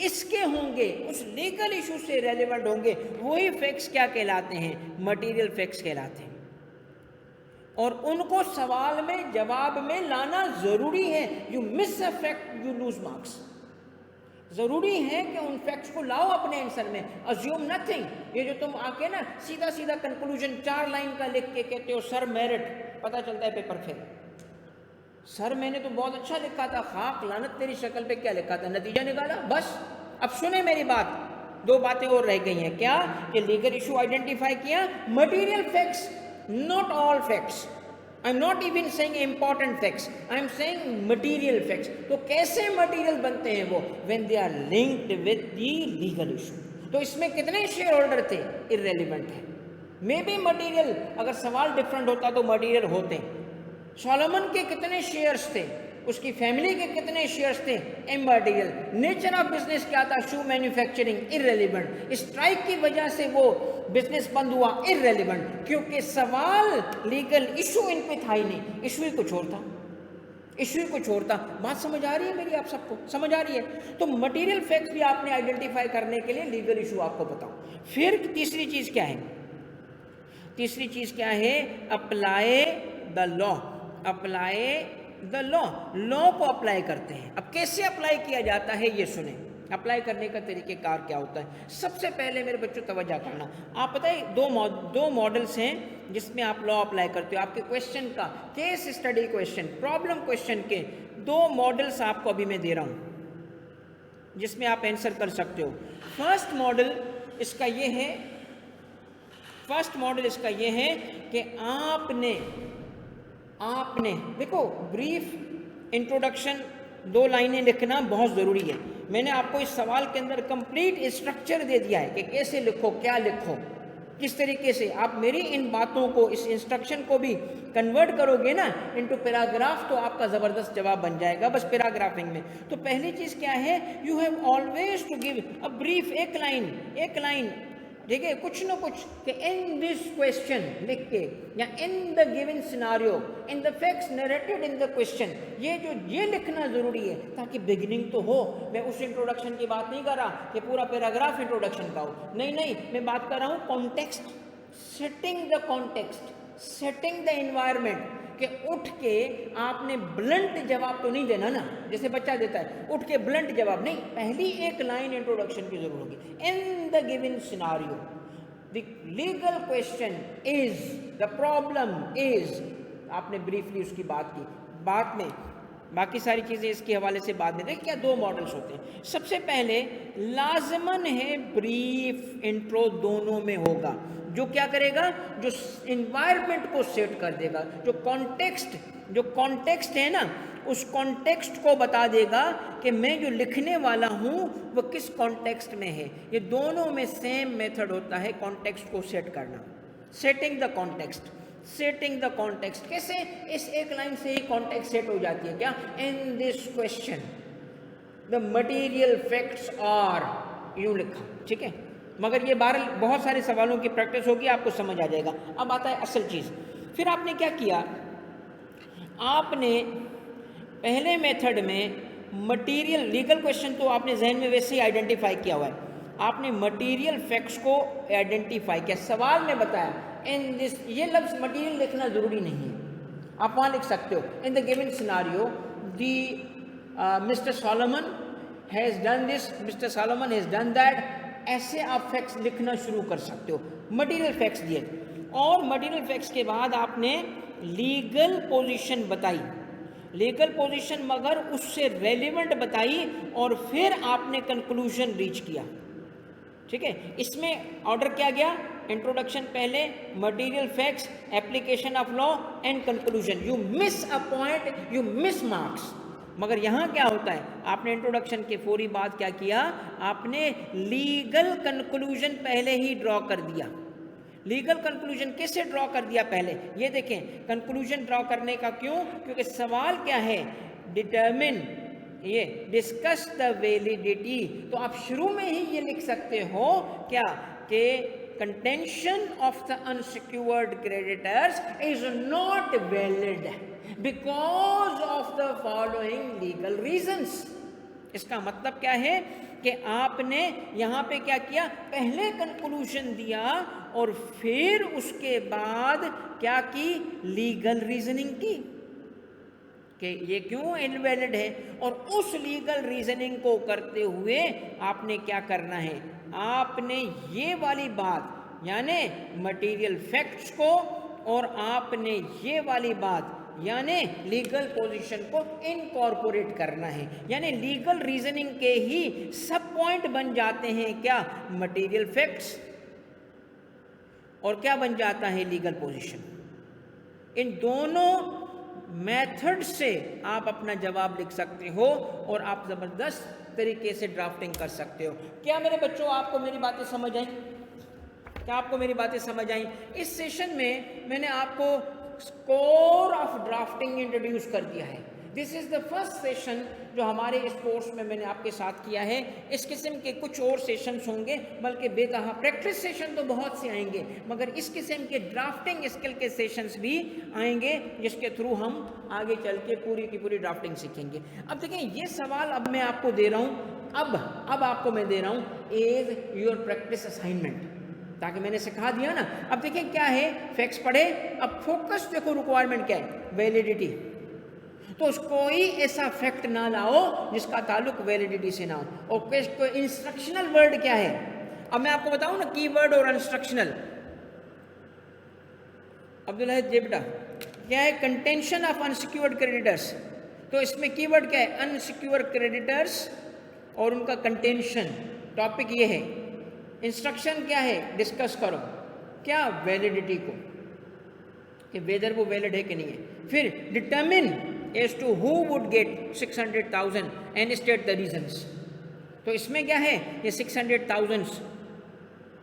اس کے ہوں گے، اس legal issue سے relevant ہوں گے، وہی facts کیا کہلاتے ہیں؟ مٹیریل فیکٹس کہلاتے ہیں. اور ان کو سوال میں جواب میں لانا ضروری ہے. You miss a fact you lose marks. ضروری ہے کہ ان فیکٹس کو لاؤ اپنے آنسر میں. assume nothing. یہ جو تم آ کے نا سیدھا سیدھا کنکلوژن 4 لائن کا لکھ کے کہتے ہو سر میرٹ، پتہ چلتا ہے پیپر فیل. سر میں نے تو بہت اچھا لکھا تھا، خاک لعنت تیری شکل پہ کیا لکھا تھا، نتیجہ نکالا بس. اب سنیں میری بات، 2 باتیں اور رہ گئی ہیں. کیا کہ لیگل ایشو آئیڈینٹیفائی کیا، material facts, not all facts. I'm not even saying important facts, I'm saying material facts. تو کیسے material بنتے ہیں وہ؟ when they are linked with the legal issue. تو اس میں کتنے شیئر ہولڈر تھے؟ irrelevant ہے. may be material، اگر سوال ڈفرنٹ ہوتا تو material ہوتے. سولومن کے کتنے شیئرز تھے؟ اس کی فیملی کے کتنے شیئرز تھے؟ امٹیریل. نیچر آف بزنس کیا تھا؟ شو مینوفیکچرنگ، irrelevant. اسٹرائک کی وجہ سے وہ بزنس بند ہوا، irrelevant. کیونکہ سوال لیگل ایشو ان پہ تھا ہی نہیں، ایشو ہی کچھ اور تھا، ایشو ہی کچھ اور تھا. بات سمجھ آ رہی ہے میری؟ آپ سب کو سمجھ آ رہی ہے؟ تو مٹیریل فیکٹس بھی آپ نے آئیڈینٹیفائی کرنے کے لیے لیگل ایشو آپ کو بتاؤں. پھر تیسری چیز کیا ہے؟ تیسری چیز کیا ہے؟ Apply the law. Apply the لا. لا کو اپلائی کرتے ہیں. اب کیسے اپلائی کیا جاتا ہے یہ سنیں. اپلائی کرنے کا طریقہ کار کیا ہوتا ہے؟ سب سے پہلے میرے بچوں توجہ کرنا. آپ بتائیں 2 ماڈلس ہیں جس میں آپ لا اپلائی کرتے ہو. آپ کے کویشچن کا case study question, problem question کے 2 ماڈلس آپ کو ابھی میں دے رہا ہوں جس میں آپ آنسر کر سکتے ہو. فرسٹ ماڈل اس کا یہ ہے کہ آپ نے دیکھو بریف انٹروڈکشن 2 لائنیں لکھنا بہت ضروری ہے. میں نے آپ کو اس سوال کے اندر کمپلیٹ اسٹرکچر دے دیا ہے کہ کیسے لکھو، کیا لکھو، کس طریقے سے. آپ میری ان باتوں کو، اس انسٹرکشن کو بھی کنورٹ کرو گے نا انٹو پیراگراف تو آپ کا زبردست جواب بن جائے گا بس پیراگرافنگ میں. تو پہلی چیز کیا ہے؟ You have always to give a brief. ایک لائن ٹھیک ہے، کچھ نہ کچھ کہ ان دس کویشچن لکھ کے، یا in the given scenario, in the facts narrated in the question, یہ لکھنا ضروری ہے تاکہ بگننگ تو ہو. میں اس انٹروڈکشن کی بات نہیں کر رہا کہ پورا پیراگراف انٹروڈکشن کا ہو، نہیں، میں بات کر رہا ہوں context. Setting the context, setting the environment. کہ اٹھ کے آپ نے بلنٹ جواب تو نہیں دینا نا جیسے بچہ دیتا ہے، اٹھ کے بلنٹ جواب نہیں. پہلی ایک لائن انٹروڈکشن کی ضرور ہوگی. In the given scenario the legal question is, the problem is. آپ نے بریفلی اس کی بات کی. بات میں باقی ساری چیزیں اس کے حوالے سے بعد میں دیکھ. کیا 2 ماڈلس ہوتے ہیں. سب سے پہلے لازماً ہے بریف انٹرو دونوں میں ہوگا. جو کیا کرے گا؟ جو انوائرمنٹ کو سیٹ کر دے گا. جو کانٹیکسٹ ہے نا، اس کانٹیکسٹ کو بتا دے گا کہ میں جو لکھنے والا ہوں وہ کس کانٹیکسٹ میں ہے. یہ دونوں میں سیم میتھڈ ہوتا ہے کانٹیکسٹ کو سیٹ کرنا. سیٹنگ دا کانٹیکسٹ کیسے؟ اس ایک لائن سے ہی کانٹیکسٹ سیٹ ہو جاتی ہے. کیا؟ In this question the material facts are, یوں لکھا. ٹھیک ہے، مگر یہ بہت سارے سوالوں کی پریکٹس ہوگی، آپ کو سمجھ آ جائے گا. اب آتا ہے اصل چیز. پھر آپ نے کیا کیا؟ آپ نے پہلے میتھڈ میں مٹیریل لیگل کویشچن تو آپ نے ذہن میں ویسے ہی آئیڈینٹیفائی کیا ہوا ہے. آپ نے مٹیریل فیکٹس کو آئیڈینٹیفائی کیا. سوال میں بتایا ان دس، یہ لفظ مٹیریل لکھنا ضروری نہیں ہے، آپ وہاں لکھ سکتے ہو in the given scenario the Mr Solomon has done this, Mr Solomon has done that. ایسے آپ فیکٹس لکھنا شروع کر سکتے ہو. مٹیریل فیکٹس دیے، اور مٹیریل فیکٹس کے بعد آپ نے لیگل پوزیشن بتائی. لیگل پوزیشن مگر اس سے ریلیونٹ بتائی، اور پھر آپ نے کنکلوژن ریچ کیا. ٹھیک ہے، اس میں آرڈر کیا گیا؟ انٹروڈکشن پہلے، material facts, application of law and conclusion. You miss a point, you miss marks. مگر یہاں کیا ہوتا ہے؟ آپ نے انٹروڈکشن کے فوری بعد کیا کیا؟ آپ نے لیگل کنکلوژن پہلے ہی ڈرا کر دیا. لیگل کنکلوژن کیسے ڈرا کر دیا پہلے؟ یہ دیکھیں، کنکلوژن ڈرا کرنے کا کیوں؟ کیونکہ سوال کیا ہے؟ ڈٹرمن، یہ ڈسکس دا ویلیڈیٹی. تو آپ شروع میں ہی یہ لکھ سکتے ہو کیا کہ contention of the unsecured creditors is not valid because of the following legal reasons. اس کا مطلب کیا ہے کہ آپ نے یہاں پہ کیا کیا، پہلے کنکلوژن دیا اور پھر اس کے بعد کیا کی، لیگل ریزننگ کی کہ یہ کیوں انویلڈ ہے، اور اس لیگل ریزننگ کو کرتے ہوئے آپ نے کیا کرنا ہے، آپ نے یہ والی بات یعنی مٹیریل فیکٹس کو اور آپ نے یہ والی بات یعنی لیگل پوزیشن کو انکارپوریٹ کرنا ہے، یعنی لیگل ریزننگ کے ہی سب پوائنٹ بن جاتے ہیں کیا، مٹیریل فیکٹس، اور کیا بن جاتا ہے، لیگل پوزیشن۔ ان دونوں میتھڈ سے آپ اپنا جواب لکھ سکتے ہو اور آپ زبردست طریقے سے ڈرافٹنگ کر سکتے ہو۔ کیا میرے بچوں آپ کو میری باتیں سمجھ آئیں؟ کیا آپ کو میری باتیں سمجھ آئیں؟ اس سیشن میں نے آپ کو اسکور آف ڈرافٹنگ انٹروڈیوس کر دیا ہے۔ دس از دا فرسٹ سیشن جو ہمارے اس کورس میں نے آپ کے ساتھ کیا ہے۔ اس قسم کے کچھ اور سیشنز ہوں گے، بلکہ بے تہا پریکٹس سیشن تو بہت سے آئیں گے، مگر اس قسم کے ڈرافٹنگ اسکل کے سیشنز بھی آئیں گے جس کے تھرو ہم آگے چل کے پوری کی پوری ڈرافٹنگ سیکھیں گے۔ اب دیکھیں یہ سوال اب میں آپ کو دے رہا ہوں، اب آپ کو میں دے رہا ہوں ایز یور پریکٹس اسائنمنٹ، تاکہ میں نے سکھا دیا نا۔ اب دیکھیں کیا ہے، فیکٹس پڑھے، اب فوکس دیکھو، ریکوائرمنٹ کیا ہے، ویلیڈیٹی۔ تو اس کوئی ایسا فیکٹ نہ لاؤ جس کا تعلق ویلیڈیٹی سے نہ ہو، اور کوئی انسٹرکشنل ورڈ کیا ہے۔ اب میں آپ کو بتاؤں نا کی ورڈ اور انسٹرکشنل۔ عبداللہ جی بیٹا کیا ہے، کنٹینشن آف انسیکیورڈ کریڈیٹرس، تو اس میں کی ورڈ کیا ہے، انسیکیورڈ کریڈیٹرس اور ان کا کنٹینشن، ٹاپک یہ ہے۔ انسٹرکشن کیا ہے، ڈسکس کرو کیا، ویلیڈیٹی کو، کہ ویدر وہ ویلڈ ہے کہ نہیں ہے۔ پھر determine as to who would get 600,000 and state the reasons، تو اس میں کیا ہے، یہ 600,000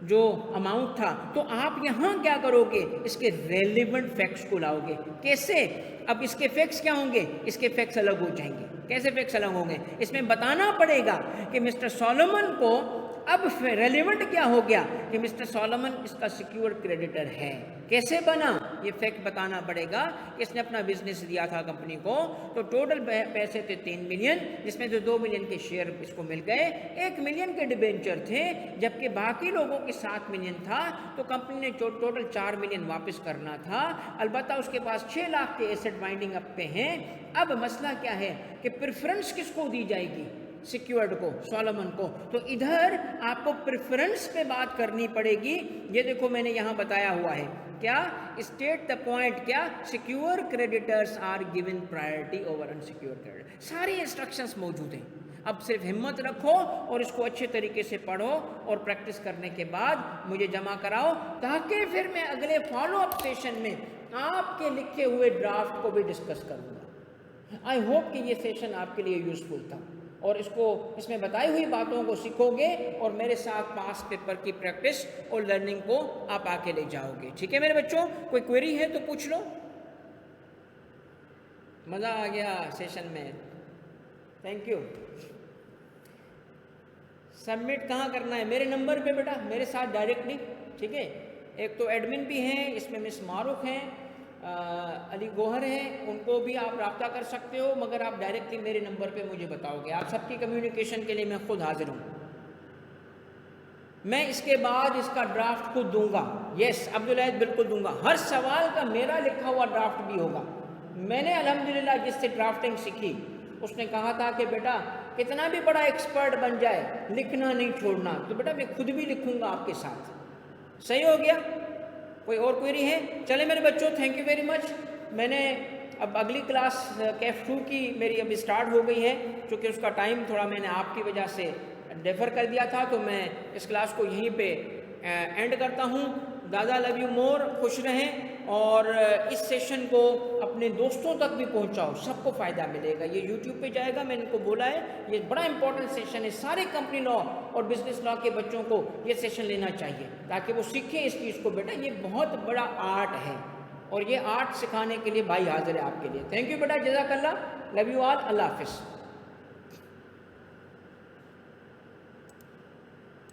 جو اماؤنٹ تھا، تو آپ یہاں کیا کرو گے، اس کے ریلیونٹ فیکٹس کو لاؤ گے۔ کیسے، اب اس کے فیکٹس کیا ہوں گے، اس کے فیکٹس الگ ہو جائیں گے۔ کیسے فیکٹس الگ ہوں گے، اس میں بتانا پڑے گا کہ مسٹر سولومن کو اب ریلیونٹ کیا ہو گیا کہ مسٹر سولومن اس کا سیکیورڈ کریڈیٹر ہے۔ کیسے بنا، یہ فیکٹ بتانا پڑے گا۔ اس نے اپنا بزنس دیا تھا کمپنی کو، تو ٹوٹل پیسے تھے 3 ملین، جس میں سے 2 ملین کے شیئر اس کو مل گئے، 1 ملین کے ڈیبینچر تھے، جبکہ باقی لوگوں کے 7 ملین تھا، تو کمپنی نے ٹوٹل 4 ملین واپس کرنا تھا۔ البتہ اس کے پاس 6 لاکھ کے ایسٹ وائنڈنگ اپ پہ ہیں۔ اب مسئلہ کیا ہے کہ پریفرنس کس کو دی جائے گی، سیکیورڈ کو، سولومن کو۔ تو ادھر آپ کو پریفرنس پہ بات کرنی پڑے گی۔ یہ دیکھو میں نے یہاں بتایا ہوا ہے کیا، اسٹیٹ دا پوائنٹ، کیا، secured creditors are given priority over unsecured creditor, ساری انسٹرکشنز موجود ہیں۔ اب صرف ہمت رکھو اور اس کو اچھے طریقے سے پڑھو اور پریکٹس کرنے کے بعد مجھے جمع کراؤ، تاکہ پھر میں اگلے فالو اپ سیشن میں آپ کے لکھے ہوئے ڈرافٹ کو بھی ڈسکس کروں گا۔ آئی ہوپ کہ یہ سیشن آپ کے لیے یوزفل تھا، اور اس میں بتائی ہوئی باتوں کو سیکھو گے اور میرے ساتھ پاس پیپر کی پریکٹس اور لرننگ کو آپ آ کے لے جاؤ گے۔ ٹھیک ہے میرے بچوں، کوئی کوئری ہے تو پوچھ لو۔ مزہ آ گیا سیشن میں، تھینک یو۔ سبمٹ کہاں کرنا ہے، میرے نمبر پہ بیٹا، میرے ساتھ ڈائریکٹلی، ٹھیک ہے۔ ایک تو ایڈمن بھی ہیں، اس میں مس معروف ہیں، علی گوہر ہیں، ان کو بھی آپ رابطہ کر سکتے ہو، مگر آپ ڈائریکٹلی میرے نمبر پہ مجھے بتاؤ گے۔ آپ سب کی کمیونیکیشن کے لیے میں خود حاضر ہوں۔ میں اس کے بعد اس کا ڈرافٹ خود دوں گا، یس عبداللہ بالکل دوں گا۔ ہر سوال کا میرا لکھا ہوا ڈرافٹ بھی ہوگا۔ میں نے الحمدللہ جس سے ڈرافٹنگ سیکھی، اس نے کہا تھا کہ بیٹا کتنا بھی بڑا ایکسپرٹ بن جائے لکھنا نہیں چھوڑنا، تو بیٹا میں خود بھی لکھوں گا آپ کے ساتھ۔ صحیح ہو گیا؟ کوئی اور کوئری ہے؟ چلے میرے بچوں، تھینک یو ویری مچ۔ میں نے اب اگلی کلاس کیف 2 کی میری اب اسٹارٹ ہو گئی ہے، چونکہ اس کا ٹائم تھوڑا میں نے آپ کی وجہ سے ڈیفر کر دیا تھا، تو میں اس کلاس کو یہیں پہ اینڈ کرتا ہوں۔ دادا لو یو مور، خوش رہیں، اور اس سیشن کو اپنے دوستوں تک بھی پہنچاؤ، سب کو فائدہ ملے گا۔ یہ یوٹیوب پہ جائے گا، میں ان کو بولا ہے، یہ بڑا امپورٹنٹ سیشن ہے، سارے کمپنی لا اور بزنس لا کے بچوں کو یہ سیشن لینا چاہیے، تاکہ وہ سیکھیں اس چیز کو۔ بیٹا یہ بہت بڑا آرٹ ہے، اور یہ آرٹ سکھانے کے لیے بھائی حاضر ہے آپ کے لیے۔ تھینک یو بیٹا، جزاک اللہ، لو یو آل، اللہ حافظ۔